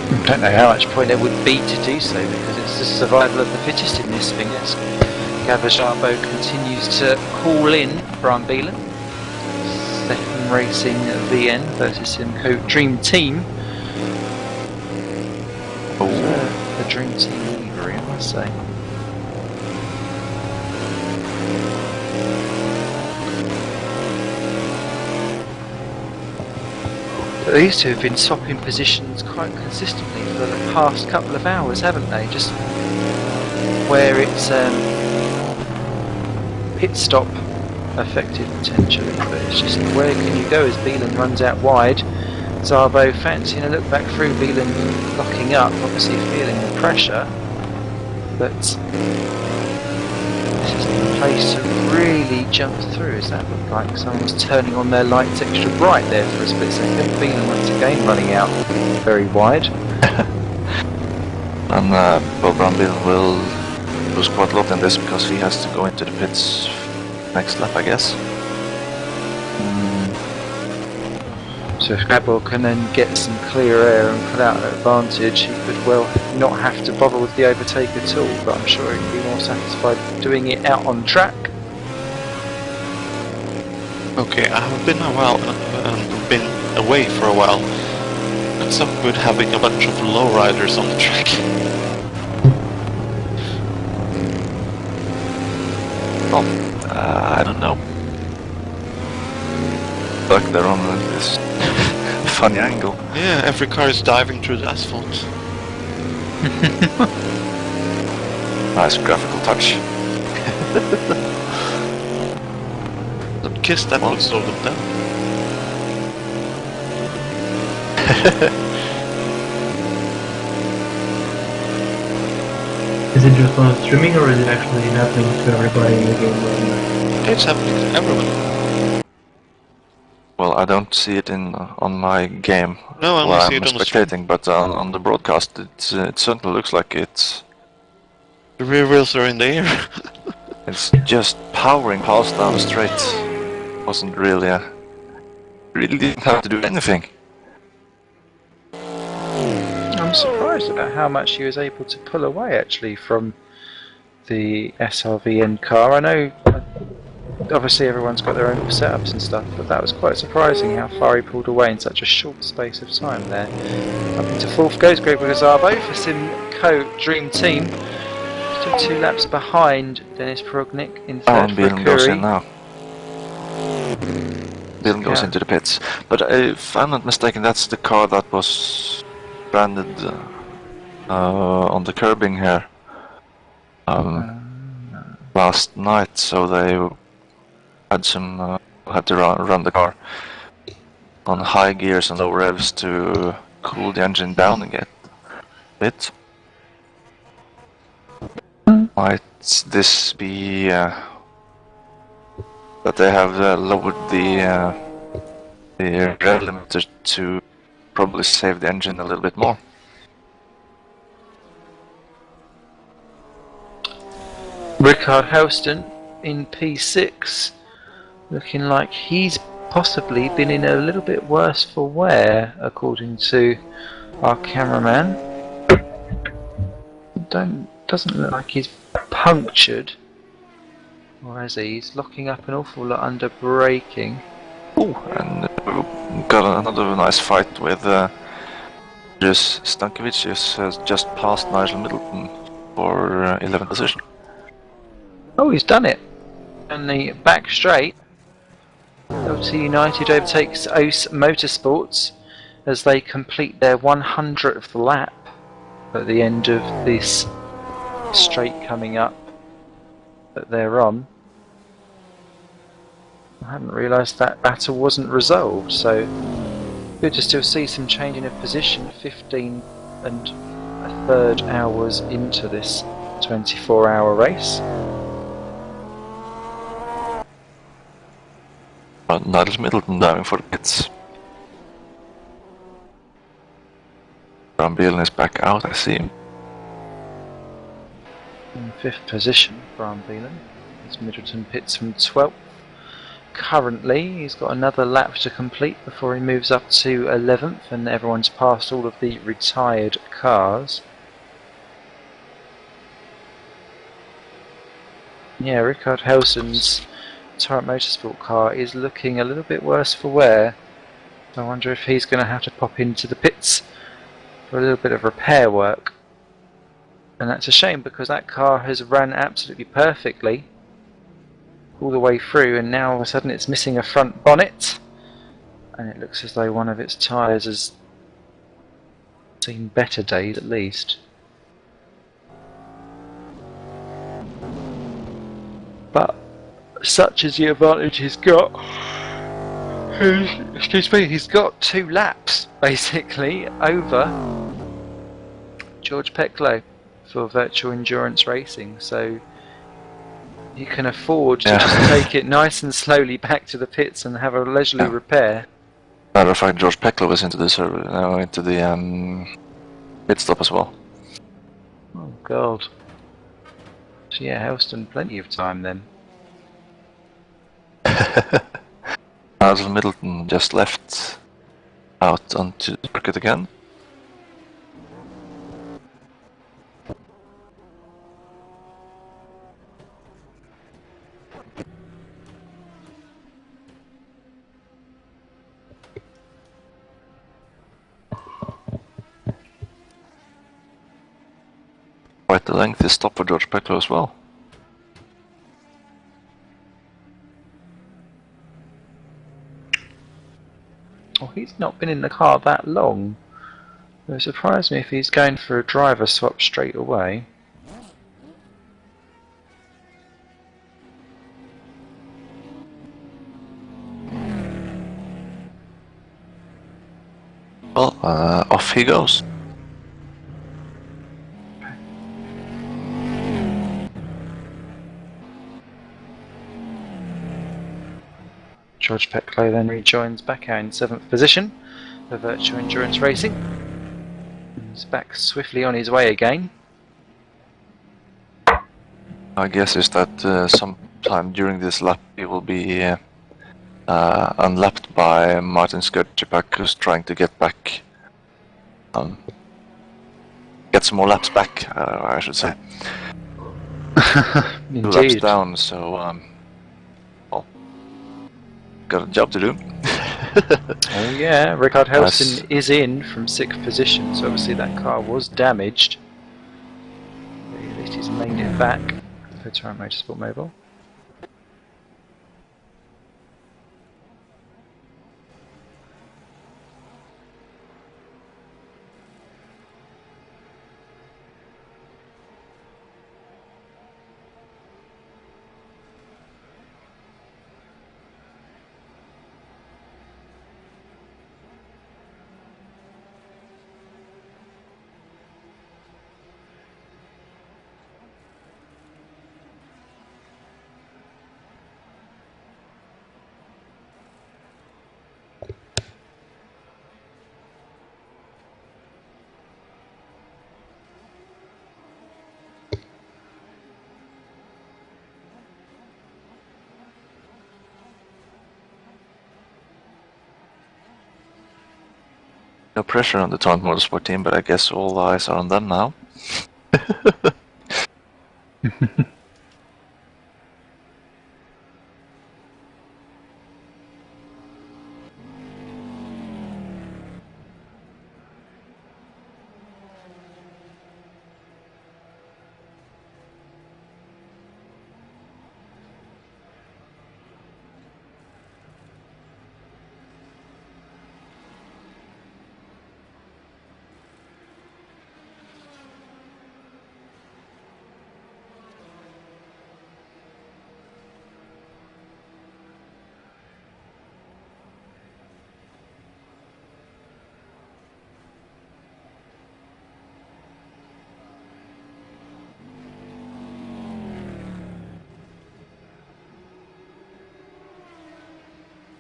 I don't know how much point there would be to do so, because it's the survival of the fittest in this thing. As Gavajabo continues to haul in Brambilen. Second Racing VN versus Simcoe Dream Team. The Dream Team livery, I must say. But these two have been swapping positions quite consistently for the past couple of hours, haven't they? Just where it's pit stop affected potentially, but it's just where can you go as Beelan runs out wide. Zabo fancying a look back through, Beelan locking up, obviously feeling the pressure, but this isn't the place to really jump through. As that looked like someone was turning on their lights extra bright there for a split second. Beelan once again running out very wide. And Bob Brambil will lose quite a lot in this, because he has to go into the pits next lap, I guess. So if Gabor can then get some clear air and put out an advantage, he could well not have to bother with the overtake at all, but I'm sure he'd be more satisfied doing it out on track. Okay, I have been a while, been away for a while. What's up with having a bunch of lowriders on the track? Oh, I don't know. But they're on this funny angle. Yeah, every car is diving through the asphalt. Nice graphical touch. Don't kiss that would slow them down. Is it just on streaming, or is it actually happening to everybody in the game right now? It's happening to everyone. Well, I don't see it on my game. No, I only while see I'm it on the stream. spectating, but on the broadcast, it certainly looks like it's The rear wheels are in the air. it's just powering past down the straight. Wasn't really really didn't have to do anything. I'm surprised about how much he was able to pull away actually from the SRVN car. I know obviously everyone's got their own setups and stuff, but that was quite surprising how far he pulled away in such a short space of time there. Up into fourth goes Greg Gazabo for Sim Dream Team. Still 2 laps behind Dennis Prognik in Oh, third and for Bielen goes in Curry. now. Bielen goes Yeah. into the pits. But if I'm not mistaken, that's the car that was branded on the curbing here last night. So they had some had to run the car on high gears and low revs to cool the engine down and get a bit. Might this be that they have lowered the rev limiter to probably save the engine a little bit more? Rickard Houston in P6, looking like he's possibly been in a little bit worse for wear, according to our cameraman. Doesn't look like he's punctured, or is he? He's locking up an awful lot under braking. Oh, and got another nice fight with Andrzej Stankiewicz, has just passed Nigel Middleton for 11th position. Oh, he's done it! And the back straight, LT United overtakes OS Motorsports as they complete their 100th lap at the end of this straight coming up that they're on. I hadn't realised that battle wasn't resolved, so good to still see some changing of position 15 and a third hours into this 24-hour race. Nigel Middleton diving for the pits. Van Bielen is back out, I see him. In 5th position, Brian Beelan. As Middleton pits from 12th. Currently, he's got another lap to complete before he moves up to 11th, and everyone's passed all of the retired cars. Yeah, Rickard Helson's Torrent Motorsport car is looking a little bit worse for wear. I wonder if he's going to have to pop into the pits for a little bit of repair work. And that's a shame, because that car has run absolutely perfectly all the way through, and now all of a sudden it's missing a front bonnet, and it looks as though one of its tyres has seen better days at least. But such is the advantage he's got. Excuse me, he's got 2 laps basically over George Peklo for Virtual Endurance Racing, so you can afford to just take it nice and slowly back to the pits and have a leisurely repair. Matter of fact, George Peklo was into the pit stop as well. Oh god. So yeah, Helston, plenty of time then. Nigel Middleton just left out onto the circuit again. Quite the lengthy stop for George Peklo as well. Oh, he's not been in the car that long. It would surprise me if he's going for a driver swap straight away. Well, off he goes. George Peklo then rejoins back out in 7th position for Virtual Endurance Racing. He's back swiftly on his way again. My guess is that sometime during this lap he will be unlapped by Martin Skurczypak, who's trying to get back, get some more laps back, I should say. 2 laps Indeed. down, so well, got a job to do. Oh yeah, Rickard Nice. Helston is in from 6th position, so obviously that car was damaged. back for Torrent Motorsport Mobile. No pressure on the Torrent Motorsport team, but I guess all eyes are on them now.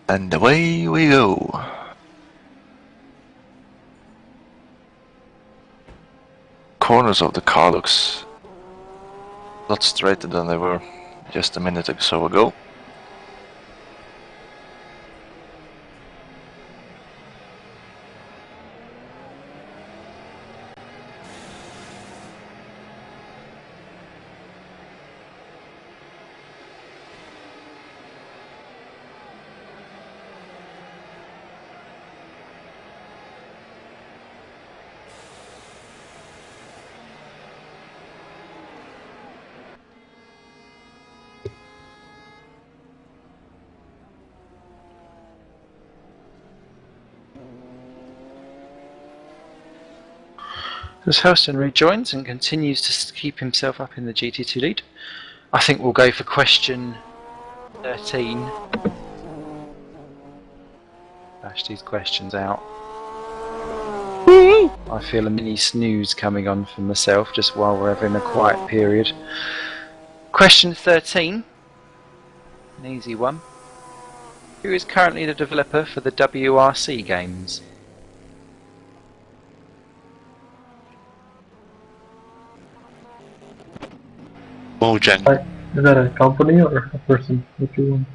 And away we go. Corners of the car looks a lot straighter than they were just a minute or so ago. As Helston rejoins and continues to keep himself up in the GT2 lead, I think we'll go for question 13. Bash these questions out. I feel a mini snooze coming on for myself just while we're having a quiet period. Question 13. An easy one. Who is currently the developer for the WRC games? Mojang. Is that a company or a person? What you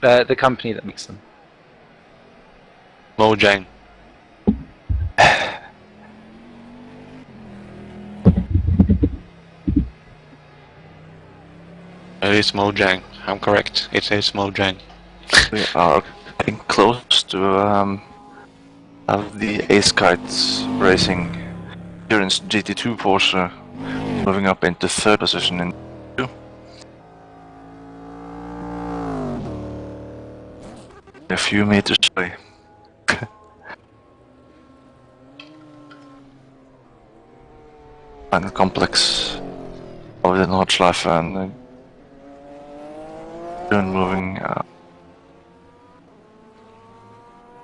want? The company that makes them. Mojang. It is Mojang. I'm correct. It is Mojang. We are getting close to have the Ace Kites Racing Endurance GT2 Porsche moving up into third position in two. A few meters away. Final complex of the Nordschleife and moving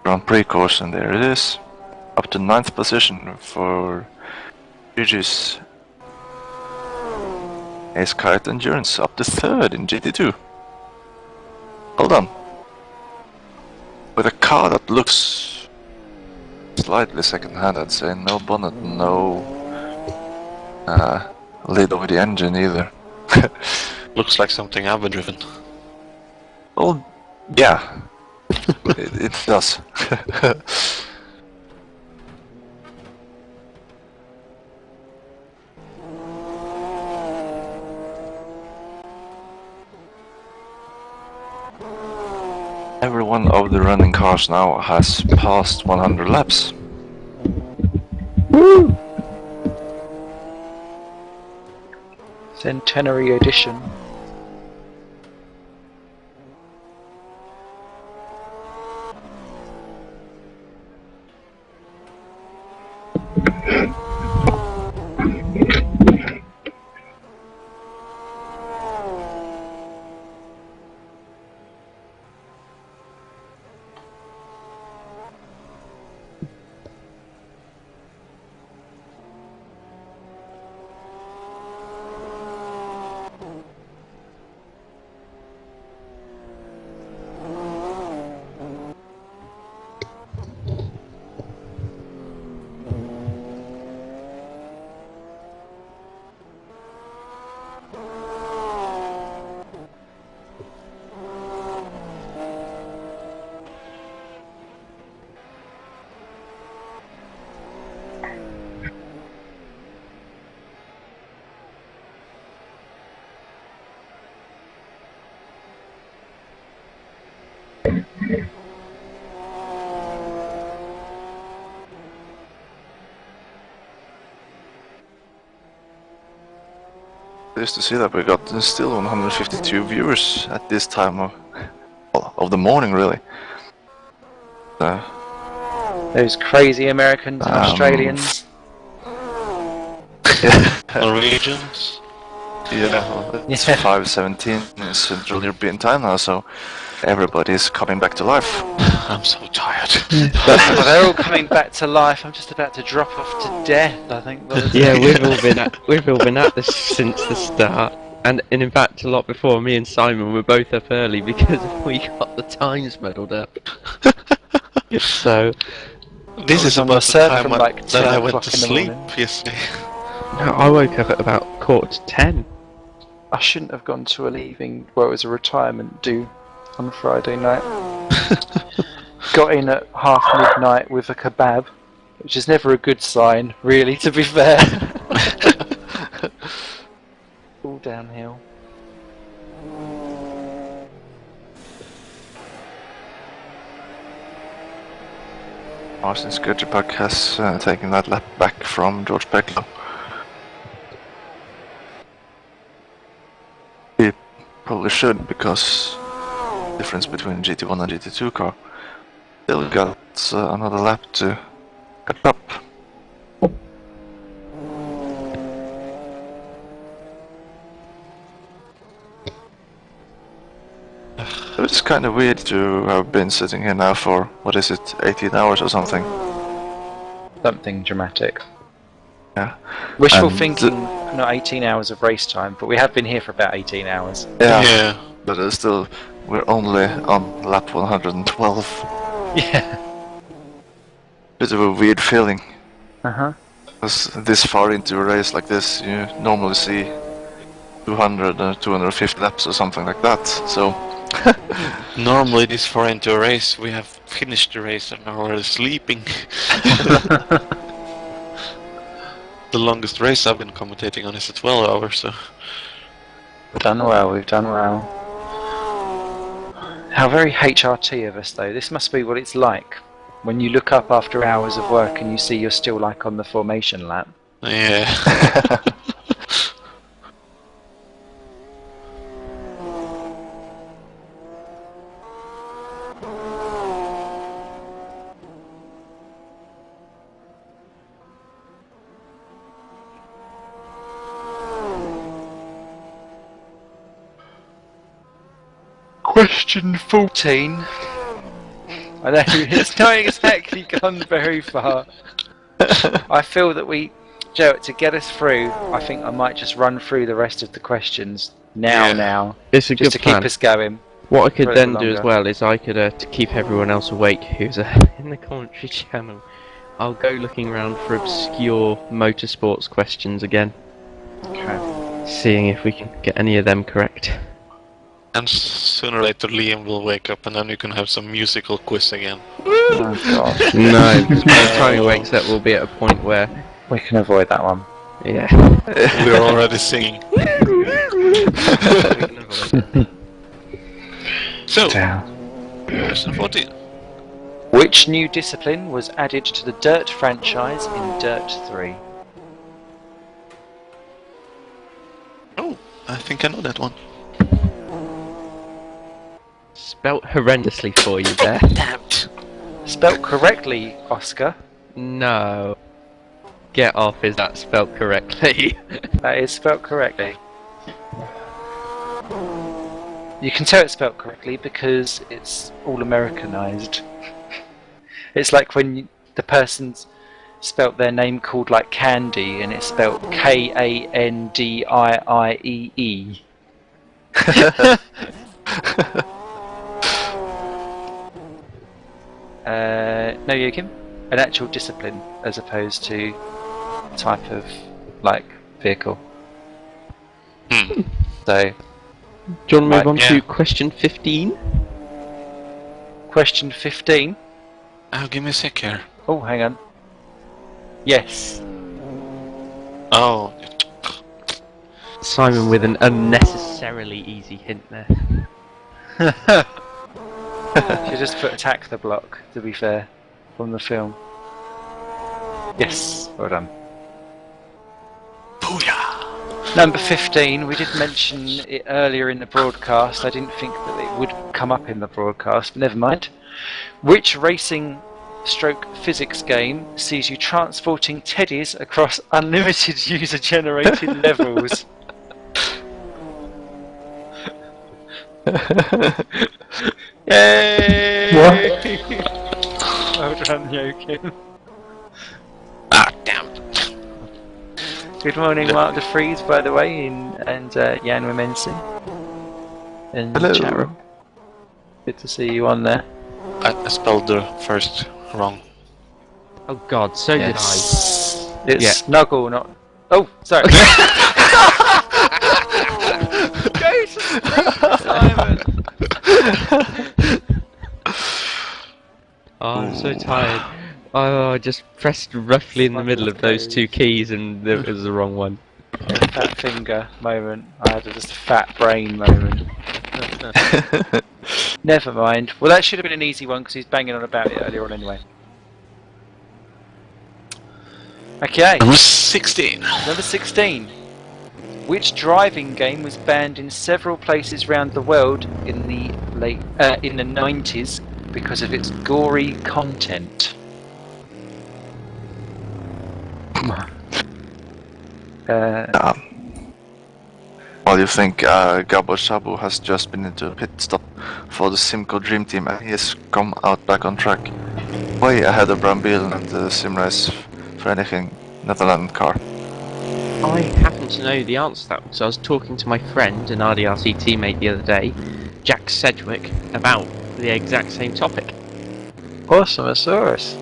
Grand Prix course, and there it is. Up to 9th position for Gigi's Ace Kite Endurance, up to 3rd in GT2. Well done. With a car that looks slightly second-hand, I'd say. No bonnet, no lid over the engine either. Looks like something I've driven. Well, yeah, it does. Every one of the running cars now has passed 100 laps. Woo! Centenary edition. Just to see that we got still 152 viewers at this time of the morning, really. Those crazy Americans and Australians. Norwegians. Yeah, it's 5:17 in Central European time now, so everybody's coming back to life. I'm so tired. Well, they're all coming back to life. I'm just about to drop off to death, I think. Yeah, we've all been at this since the start, and in fact a lot before. Me and Simon were both up early because we got the times muddled up. So This is on about the the set time from when, like that 10 I went o'clock to in the sleep morning. yesterday. no, I woke up at about 10:15. I shouldn't have gone to a leaving, well, it was a retirement do on Friday night. Got in at midnight with a kebab, which is never a good sign, really, to be fair. All downhill. Martin Skirchebuck has taken that lap back from George Peklo. He probably should, because the difference between GT1 and GT2 car. Still got another lap to catch up. It's kind of weird to have been sitting here now for, what is it, 18 hours or something. Something dramatic. Yeah. Wishful And thinking, not 18 hours of race time, but we have been here for about 18 hours. Yeah, but still, we're only on lap 112. Yeah. Bit of a weird feeling. Uh-huh. Because this far into a race like this, you normally see 200 or 250 laps or something like that, so... Normally this far into a race, we have finished the race and are already sleeping. The longest race I've been commentating on is a 12 hours, so... We've done well, we've done well. How very HRT of us, though. This must be what it's like when you look up after hours of work and you see you're still like on the formation lap. Yeah. Question 14. I know, it's not exactly gone very far. I feel that Joe, to get us through, I think I might just run through the rest of the questions now. It's a Just good to plan. keep us going. What I for could a then little do as longer. well is I could, to keep everyone else awake who's in the commentary channel, I'll go looking around for obscure motorsports questions again, Okay. seeing if we can get any of them correct. And sooner or later Liam will wake up and then we can have some musical quiz again. Oh god. No, because by the time he wakes up, we'll be at a point where, We can avoid that one. yeah. We're already singing. So, Down. question 14. Which new discipline was added to the Dirt franchise in Dirt 3? Oh, I think I know that one. Spelt horrendously for you there. Damn it. Spelt correctly, Oscar. No. Get off, is that spelt correctly? That is spelt correctly. You can tell it's spelt correctly because it's all Americanized. It's like when the person's spelt their name called like Candy and it's spelt Kandiiee. No, Joachim? An actual discipline as opposed to type of like vehicle. So, Do you want to move on yeah. to question 15? question 15. Oh, give me a sec here. Oh, hang on. Yes. Oh. Simon with an unnecessarily easy hint there. She just put attack the block, to be fair, from the film. Yes, well done. Booyah! Number 15, we did mention it earlier in the broadcast. I didn't think that it would come up in the broadcast, but never mind. Which racing stroke physics game sees you transporting teddies across unlimited user-generated levels? Yay! Well done, Joachim. Ah, damn. Good morning, Mark de Vries, by the way, and Jan Wimensi in the Hello. chat room. Good to see you on there. I spelled the first wrong. Oh god, so did It's Yeah. Snuggle, not. Oh, sorry. Simon. Oh, I'm so tired. Oh, I just pressed roughly in the middle of those two keys and it was the wrong one. Fat finger moment. I had just a fat brain moment. Never mind. Well, that should have been an easy one because he's banging on about it earlier on anyway. Okay, Number 16. number 16. Which driving game was banned in several places around the world in the in the 90s because of its gory content? Well, you think Gabo Shabu has just been into a pit stop for the Simco Dream Team and he has come out back on track way ahead of Bram Bielen and the Simrace Vereniging Netherlands car. I happen to know the answer to that because I was talking to my friend, an RDRC teammate the other day, Jack Sedgwick, about the exact same topic. Awesomeosaurus.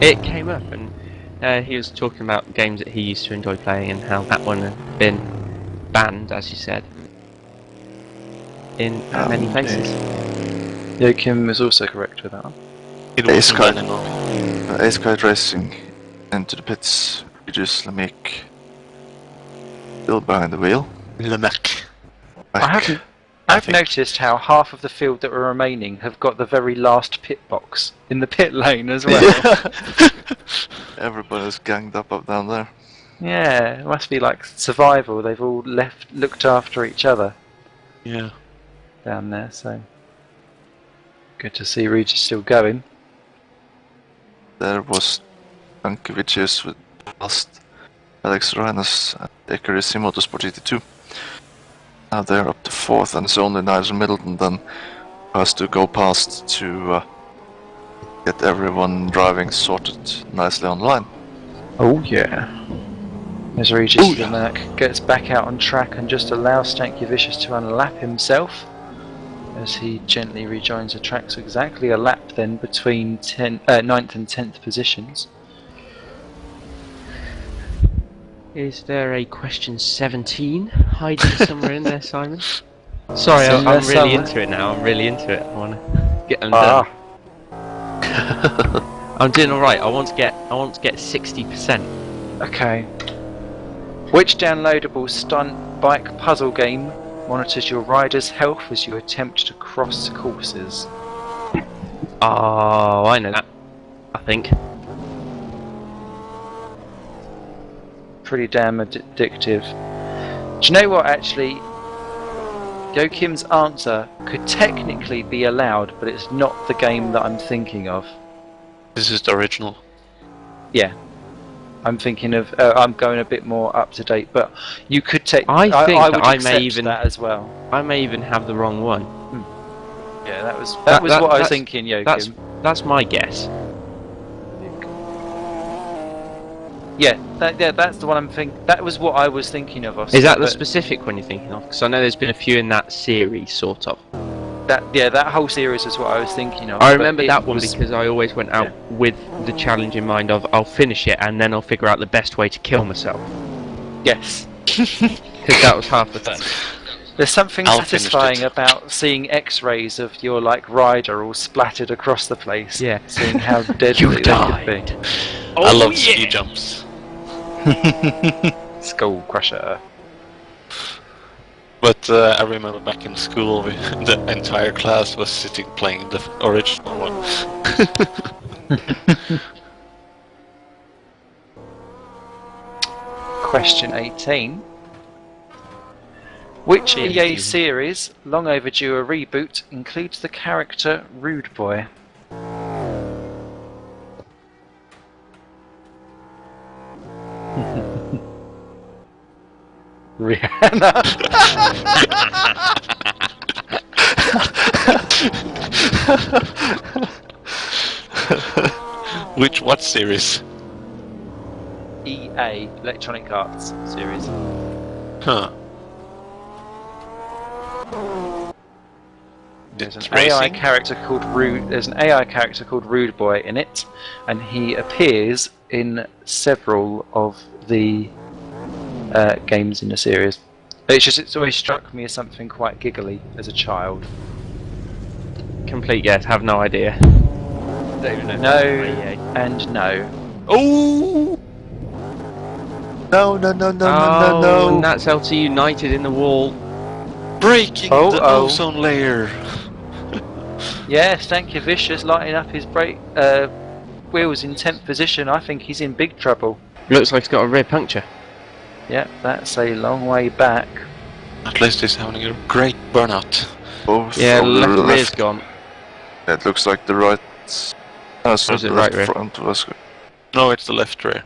It came up and he was talking about games that he used to enjoy playing and how that one had been banned, as you said, in many places. Joachim is also correct with that one. It Ace wasn't card. bad in Norway. Ace Kite Racing into the pits. Regis Lemick still behind the wheel. Lemac. Back. I've noticed how half of the field that were remaining have got the very last pit box in the pit lane as well. Everybody's ganged up down there. Yeah, it must be like survival. They've all looked after each other Yeah. down there, so good to see Regis still going. There was Ankevičius with past Alex Reines at Eckerisi Motorsport GT2. Now they're up to 4th and it's only Nigel Middleton then who has to go past to get everyone driving sorted nicely online. Oh yeah. As Regis Lemac gets back out on track and just allows Stankiewicz to unlap himself as he gently rejoins the track. So exactly a lap then between 9th and 10th positions. Is there a question 17 hiding somewhere in there, Simon? Sorry, I'm Somewhere, really somewhere. into it now. I'm really into it. I want to get them done. I'm doing all right. I want to get 60%. Okay. Which downloadable stunt bike puzzle game monitors your rider's health as you attempt to cross courses? Oh, I know that. I think. Pretty damn addictive. Do you know what, actually? Yokim's answer could technically be allowed, but it's not the game that I'm thinking of. This is the original. Yeah. I'm thinking of. I'm going a bit more up to date, but you could take. I think I would that I accept may even that as well. I may even have the wrong one. Yeah, that was what I was that's- thinking, Yokim. That's my guess. Yeah, that's the one I'm thinking. That was what I was thinking of. Oscar, Is that the but specific one you're thinking of? Because I know there's been a few in that series, sort of. that whole series is what I was thinking of. I but remember it that one was- because I always went out with the challenge in mind of I'll finish it and then I'll figure out the best way to kill myself. Yes. Because that was half the fun. There's something I'll finish satisfying it. about seeing X-rays of your rider all splattered across the place. Yeah. Seeing how deadly they could be. I love ski jumps. Skull crusher. But I remember back in school, the entire class was sitting playing the original one. Question 18. Which EA series, long overdue a reboot, includes the character Rude Boy? Rihanna. What series? EA, Electronic Arts series. Huh. There's an It's AI racing? character called Rude. There's an AI character called Rude Boy in it, and he appears in several of the games in the series. It's always struck me as something quite giggly as a child. Complete guess, have no idea. No and no. Oh! No, no, no, no, no, no, And no. that's LT United in the wall. Breaking Oh, the oh. ozone layer. Yes, thank you, Vicious, lighting up his brake wheels in 10th position. I think he's in big trouble. Looks like it's got a rear puncture. Yeah, that's a long way back. At least he's having a great burnout. Both Yeah, of the left rear's left. gone. It looks like the right. No, so Or is the it left right rear? front was good. No, it's the left rear.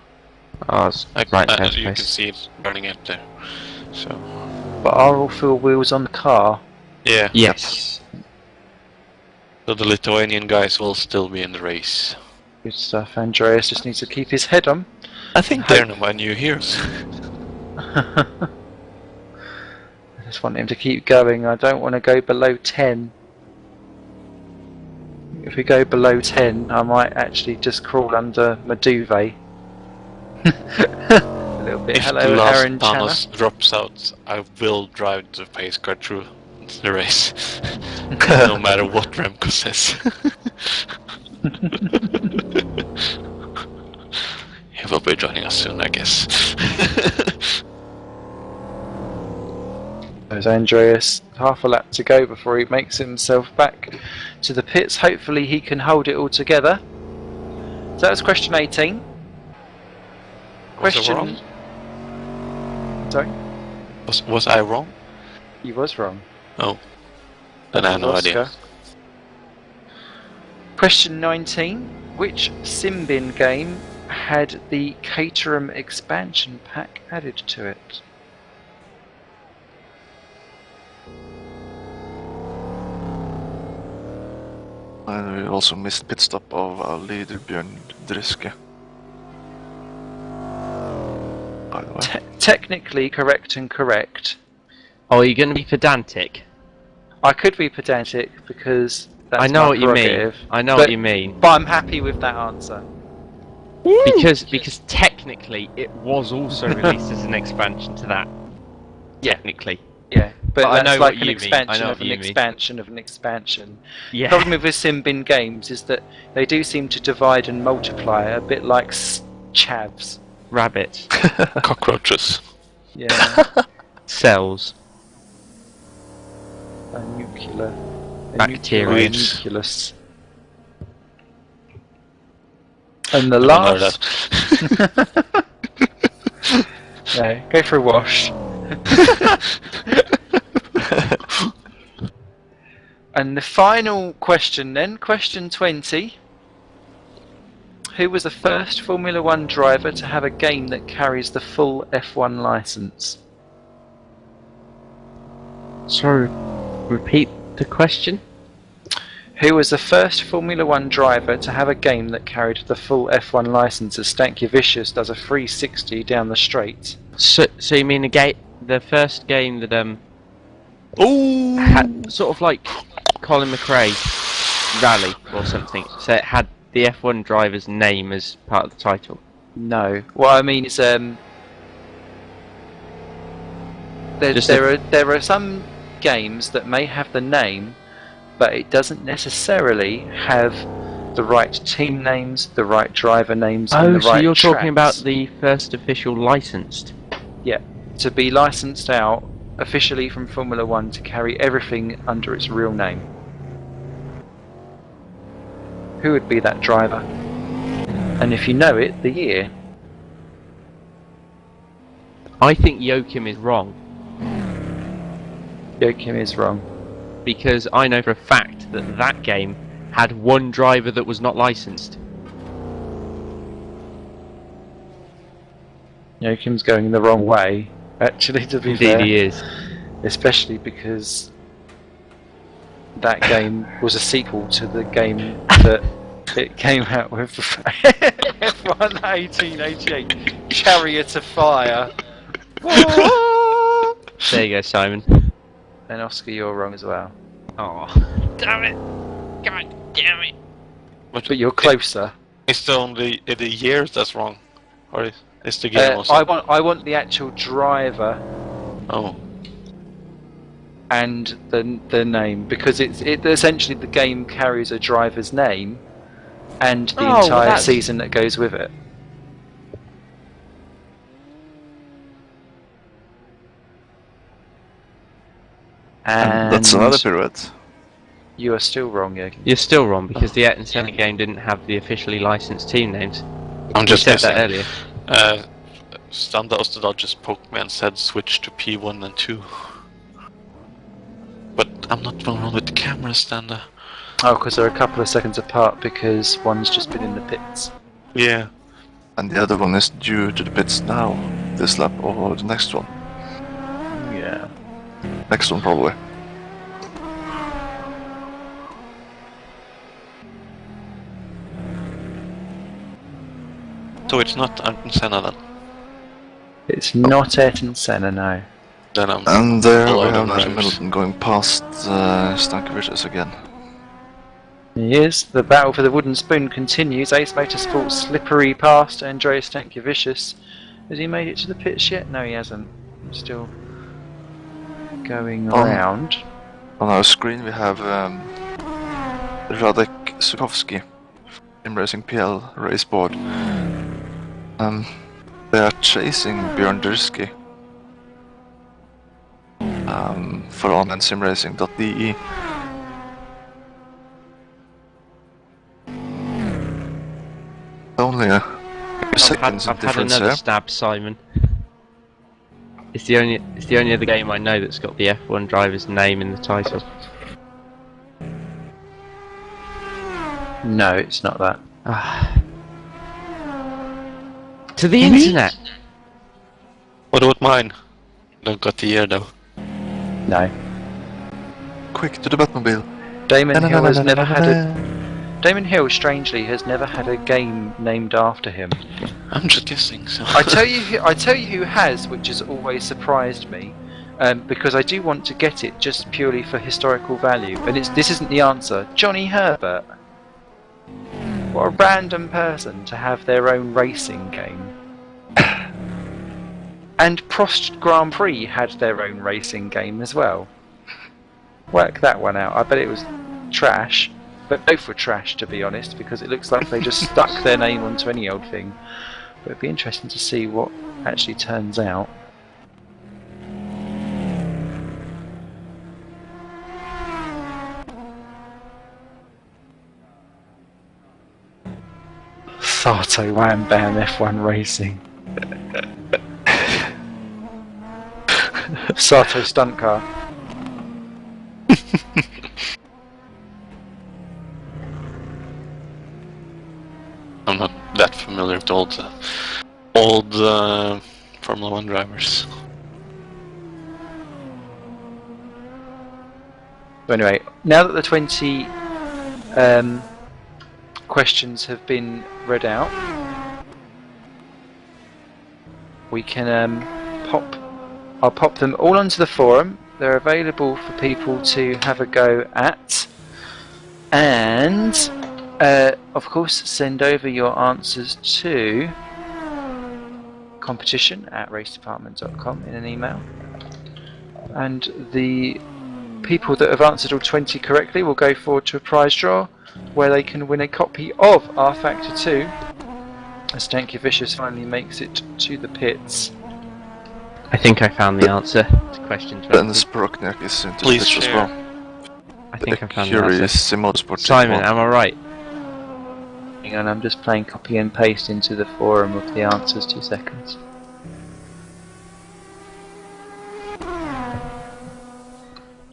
Oh, it's right You can headspace. see it burning out there. So, But are all four wheels on the car? yeah. Yes. So the Lithuanian guys will still be in the race. Good stuff. Andreas just needs to keep his head on. I think they're my new heroes. I just want him to keep going. I don't want to go below 10. If we go below 10, I might actually just crawl under my duvet. A little bit. If Hello, the last Aaron Channer. Thanos drops out, I will drive the pace car through the race. No matter what Remco says. He will be joining us soon, I guess. There's Andreas, half a lap to go before he makes himself back to the pits. Hopefully he can hold it all together. So that was question 18. Was I Question... wrong? Sorry? Was I wrong? You was wrong. Oh. Then I have no idea. Oscar. Question 19. Which Simbin game had the Caterham expansion pack added to it? And we also missed pit stop of our leader Björn Driske. By the way. Technically correct and correct. Oh, are you going to be pedantic? I could be pedantic because that's I know my what you mean. prerogative, I know but- what you mean. But I'm happy with that answer. Because technically it was also released as an expansion to that. Yeah. Technically. Yeah, but I that's know like what an you mean. I expansion know of what an you mean. expansion of an expansion. Yeah. Problem with Simbin games is that they do seem to divide and multiply a bit like chavs. Rabbits. Cockroaches. Yeah. Cells. A nuclear. Bacteria. Nucleus. And the I don't know last. Yeah, go for a wash. And the final question then, question 20. Who was the first Formula 1 driver to have a game that carries the full F1 license? Sorry, repeat the question? Who was the first Formula 1 driver to have a game that carried the full F1 license as Stankiewicz does a 360 down the straight? So you mean the first game that Oh! had sort of like Colin McRae Rally or something, so it had the F1 driver's name as part of the title? No. What I mean is there are some games that may have the name, but it doesn't necessarily have the right team names, the right driver names, and the right so you're talking about tracks. the first official licensed? Yeah, to be licensed out officially from Formula 1 to carry everything under its real name. Who would be that driver? And if you know it, the year. I think Joachim is wrong, Joachim is wrong. because I know for a fact that that game had one driver that was not licensed. Joachim's going the wrong way, actually, to be Indeed fair. he is. Especially because that game was a sequel to the game that it came out with. F1 1888 Chariot of Fire. There you go, Simon. And Oscar, you're wrong as well. Oh, damn it! God damn it! But you're closer. It's only the years that's wrong, or is the game also? I want the actual driver Oh, and the name, because it essentially the game carries a driver's name and the Oh, entire that's- season that goes with it. And That's another pirouette. You are still wrong, Jürgen. You're still wrong, because the Ayrton Senna game didn't have the officially licensed team names. I'm We just said guessing. that earlier. Standa Ostadal just poked me and said switch to P1 and 2. But I'm not going on with the camera, Standa. Oh, because they're a couple of seconds apart because one's just been in the pits. Yeah. And the other one is due to the pits now, this lap or the next one. Yeah. Next one probably. So it's not Ayrton Senna then? It's not Ayrton Senna, no. Then I'm And there full we out have of Nigel rhymes. Middleton going past Stankiewicz again. He is. The battle for the wooden spoon continues. Ace Motorsport's slippery past Andreas Stankiewicz. Has he made it to the pits yet? No, he hasn't. He's still going around. On our screen we have Radek Sukovsky in Racing PL race board. They are chasing Björn Dursky for onlinesimracing.de. Only a seconds I've of had difference another here. stab, Simon. It's the only other game I know that's got the F1 driver's name in the title. No, it's not that. To the internet! What about mine? Don't got the year though. No. Quick to the Batmobile. Damon Hill has never had a... Damon Hill, strangely, has never had a game named after him. I'm just guessing, so... I tell you who has, which has always surprised me, because I do want to get it just purely for historical value. And this isn't the answer. Johnny Herbert. What a random person to have their own racing game. And Prost Grand Prix had their own racing game as well. Work that one out. I bet it was trash. But both were trash, to be honest, because it looks like they just stuck their name onto any old thing. But it'd be interesting to see what actually turns out. Sato Wham Bam F1 Racing. Sato stunt car. I'm not that familiar with old Formula 1 drivers. So anyway, now that the 20 questions have been read out, we can I'll pop them all onto the forum. They're available for people to have a go at, and of course send over your answers to competition@racedepartment.com in an email, and the people that have answered all 20 correctly will go forward to a prize draw where they can win a copy of R Factor 2 as Stanky Vicious finally makes it to the pits. I think I found the answer to question 20. Dennis Brockniak is into Please this as share. well. I think I found the Curious answer. Motorsport Simon, Team am I right? Hang on, I'm just playing copy and paste into the forum of the answers. 2 seconds.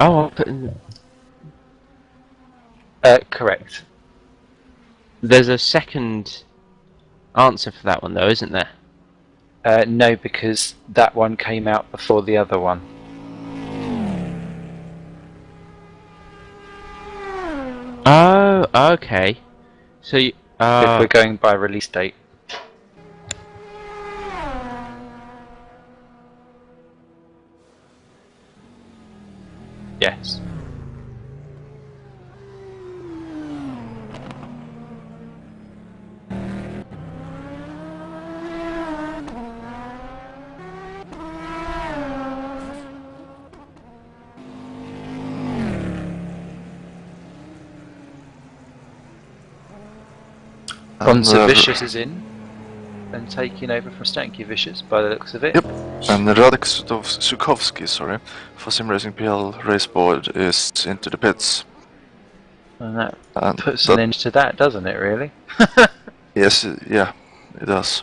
Oh, I'll put in Correct. There's a second answer for that one though, isn't there? No, because that one came out before the other one. Oh, okay. So you, If we're going by release date. Yes. Bonza Vicious is in and taking over from Stanky Vicious by the looks of it. Yep. And Radek Sukovsky, sorry, for Sim Racing PL race board is into the pits. And that And puts an end to that, doesn't it, really? Yes, yeah, it does.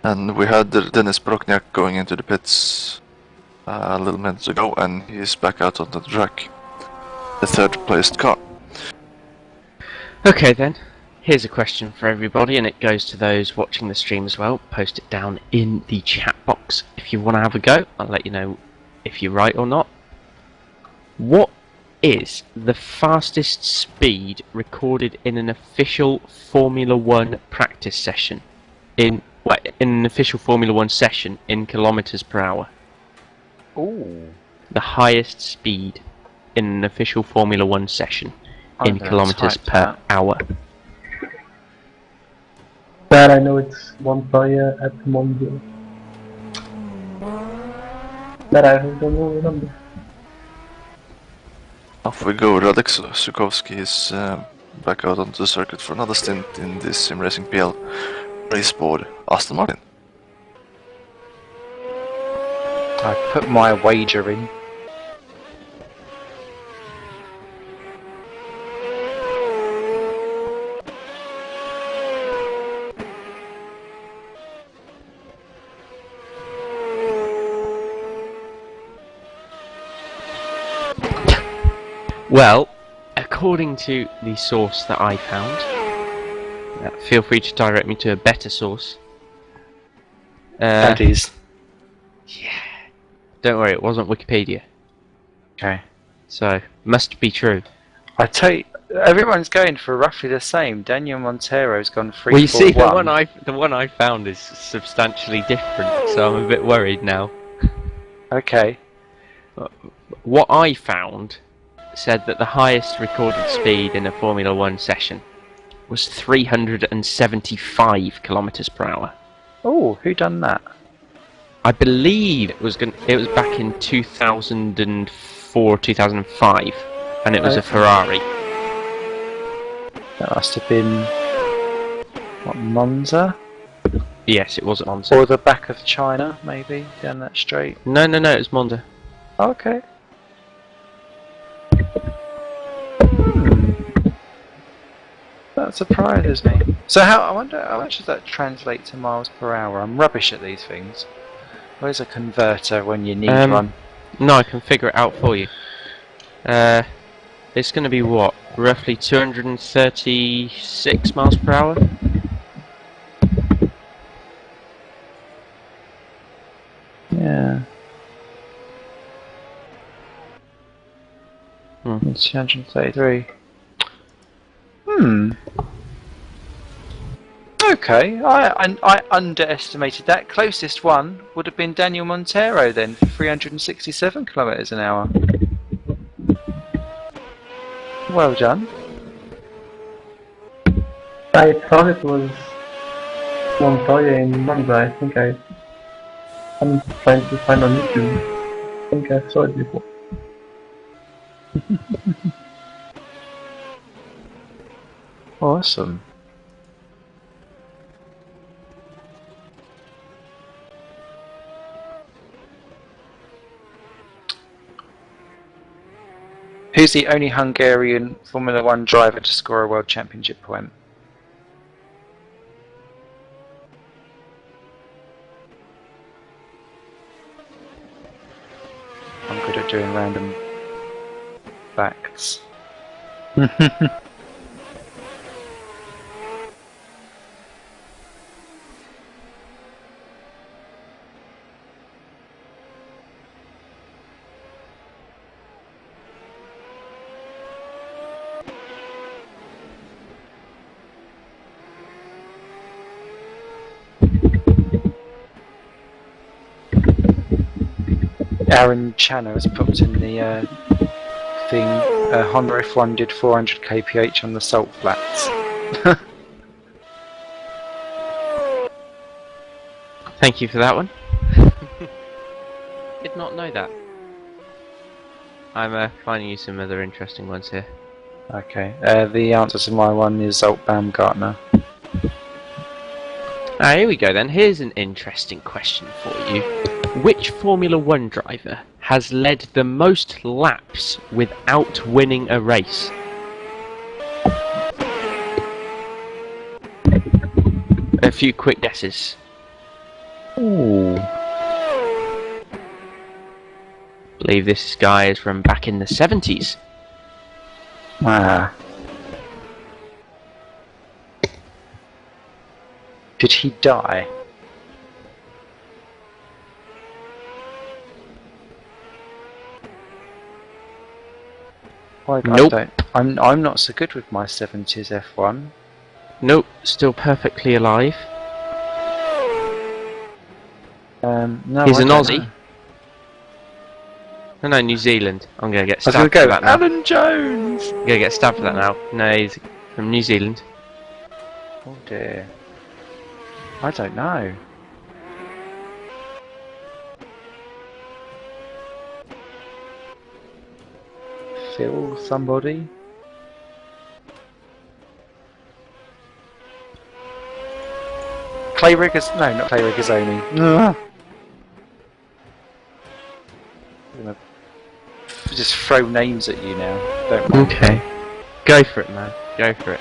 And we had Dennis Brockniak going into the pits a little minute ago, and he's back out on the track. The third placed car. Okay then. Here's a question for everybody, and it goes to those watching the stream as well. Post it down in the chat box if you want to have a go. I'll let you know if you're right or not. What is the fastest speed recorded in an official Formula 1 practice session? In an official Formula 1 session in kilometers per hour. Ooh. The highest speed in an official Formula 1 session in kilometers per hour. That I know it's Montoya at Mondial. That I don't remember. Off we go. Radek Sukovsky is back out onto the circuit for another stint in this Sim Racing PL race board. Aston Martin. I put my wager in. Well, according to the source that I found, feel free to direct me to a better source. That is. Yeah. Don't worry, it wasn't Wikipedia. Okay. So, must be true. I tell you, everyone's going for roughly the same. Daniel Montero's gone 3-4-1. Well, you see, the one I found is substantially different, so I'm a bit worried now. Okay. What I found said that the highest recorded speed in a Formula 1 session was 375 kilometers per hour. Oh, who done that? I believe it was back in 2004, 2005, and it was a Ferrari. That must have been what, Monza? Yes, it was at Monza. Or the back of China, maybe, down that straight. No, it was Monza. Okay. That surprises me. So I wonder how much does that translate to miles per hour? I'm rubbish at these things. Where's a converter when you need one? No, I can figure it out for you. It's going to be what? Roughly 236 miles per hour? Yeah. Hmm. 233. Okay, I underestimated that. Closest one would have been Daniel Montero then, for 367 kilometers an hour. Well done. I thought it was Montoya in Monza. I think I'm trying to find on YouTube. I think I saw it before. Awesome. Who's the only Hungarian Formula One driver to score a World Championship point? I'm good at doing random facts. Aaron Channer has put in the thing, Honda F1 did 400 kph on the salt flats. Thank you for that one. Did not know that. I'm finding you some other interesting ones here. Okay, the answer to my one is Zolt Baumgartner. Here we go then. Here's an interesting question for you. Which Formula One driver has led the most laps without winning a race? A few quick guesses. Ooh. Believe this guy is from back in the 70s. Ah. Did he die? Nope. I'm not so good with my 70s F1. Nope, still perfectly alive. No, He's I an don't Aussie. know. No, New Zealand. I'm gonna get I was stabbed gonna for go, that now. Alan Jones! I'm gonna get stabbed for that now. No, he's from New Zealand. Oh dear. I don't know. Phil somebody? Clay Riggers? No, not Clay Riggazoni. I'm gonna just throw names at you now. Don't mind. Okay. Go for it, man. Go for it.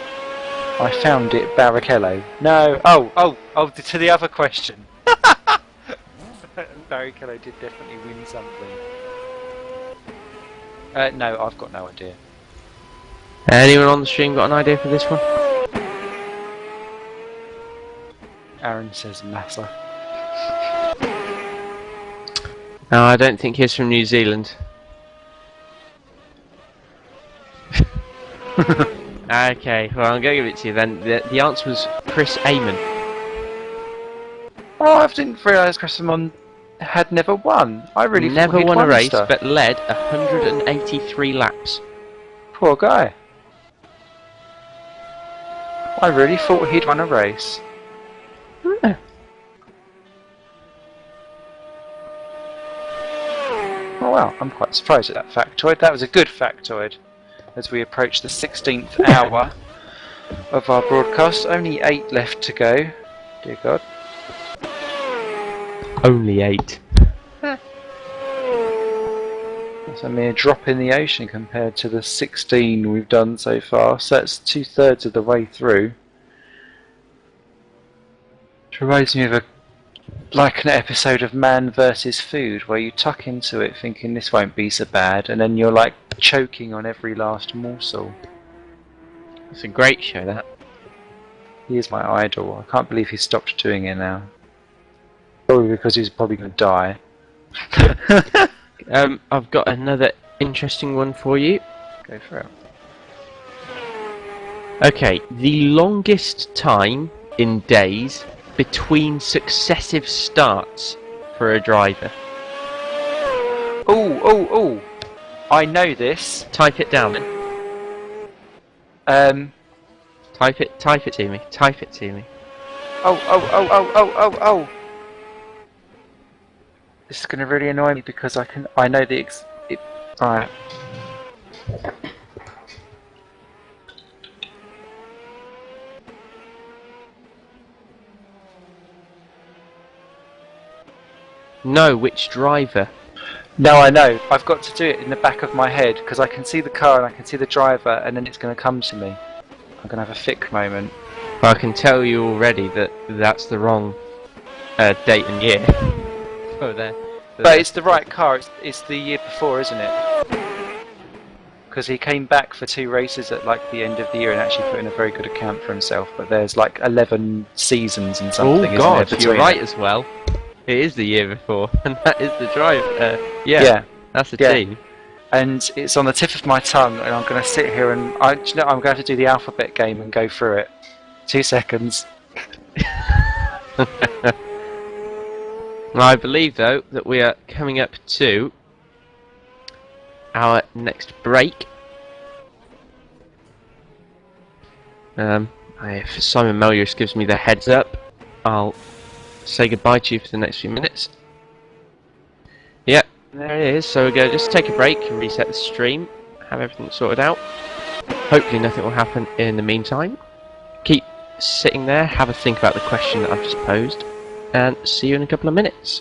I found it, Barrichello. No. Oh, to the other question. Barrichello did definitely win something. No, I've got no idea. Anyone on the stream got an idea for this one? Aaron says Massa. No, I don't think he's from New Zealand. Okay, well I'm going to give it to you then. The answer was Chris Amon. Oh, I didn't realise Chris Amon had never won. I really thought Never he'd won a race, stuff. but led 183 laps. Poor guy. I really thought he'd won a race. Hmm. Oh well, I'm quite surprised at that factoid. That was a good factoid. As we approach the 16th hour of our broadcast, only 8 left to go. Dear God. Only 8. That's a mere drop in the ocean compared to the 16 we've done so far. So that's 2/3 of the way through. Which reminds me of a like an episode of Man vs. Food, where you tuck into it thinking this won't be so bad, and then you're like choking on every last morsel. It's a great show, that. He is my idol. I can't believe he stopped doing it now. Probably because he's probably going to die. I've got another interesting one for you. Go for it. Okay, the longest time in days between successive starts for a driver. Oh! I know this. Type it down then. Type it to me. Type it to me. Oh! This is going to really annoy me because I know the Alright. No, which driver? No, I know. I've got to do it in the back of my head because I can see the car and I can see the driver, and then it's going to come to me. I'm going to have a thick moment. Well, I can tell you already that that's the wrong date and year. But it's the right car. It's the year before, isn't it? Because he came back for 2 races at like the end of the year and actually put in a very good account for himself. But there's like 11 seasons and something. Oh God, isn't you're there, right as well. It is the year before, and that is the driver. Yeah, that's the team. And it's on the tip of my tongue, and I'm going to sit here and I'm going to have to do the alphabet game and go through it. 2 seconds. I believe, though, that we are coming up to our next break. If Simon Melius gives me the heads up, I'll say goodbye to you for the next few minutes. Yep, there it is. So we're going to just take a break and reset the stream, have everything sorted out. Hopefully nothing will happen in the meantime. Keep sitting there, have a think about the question that I've just posed, and see you in a couple of minutes.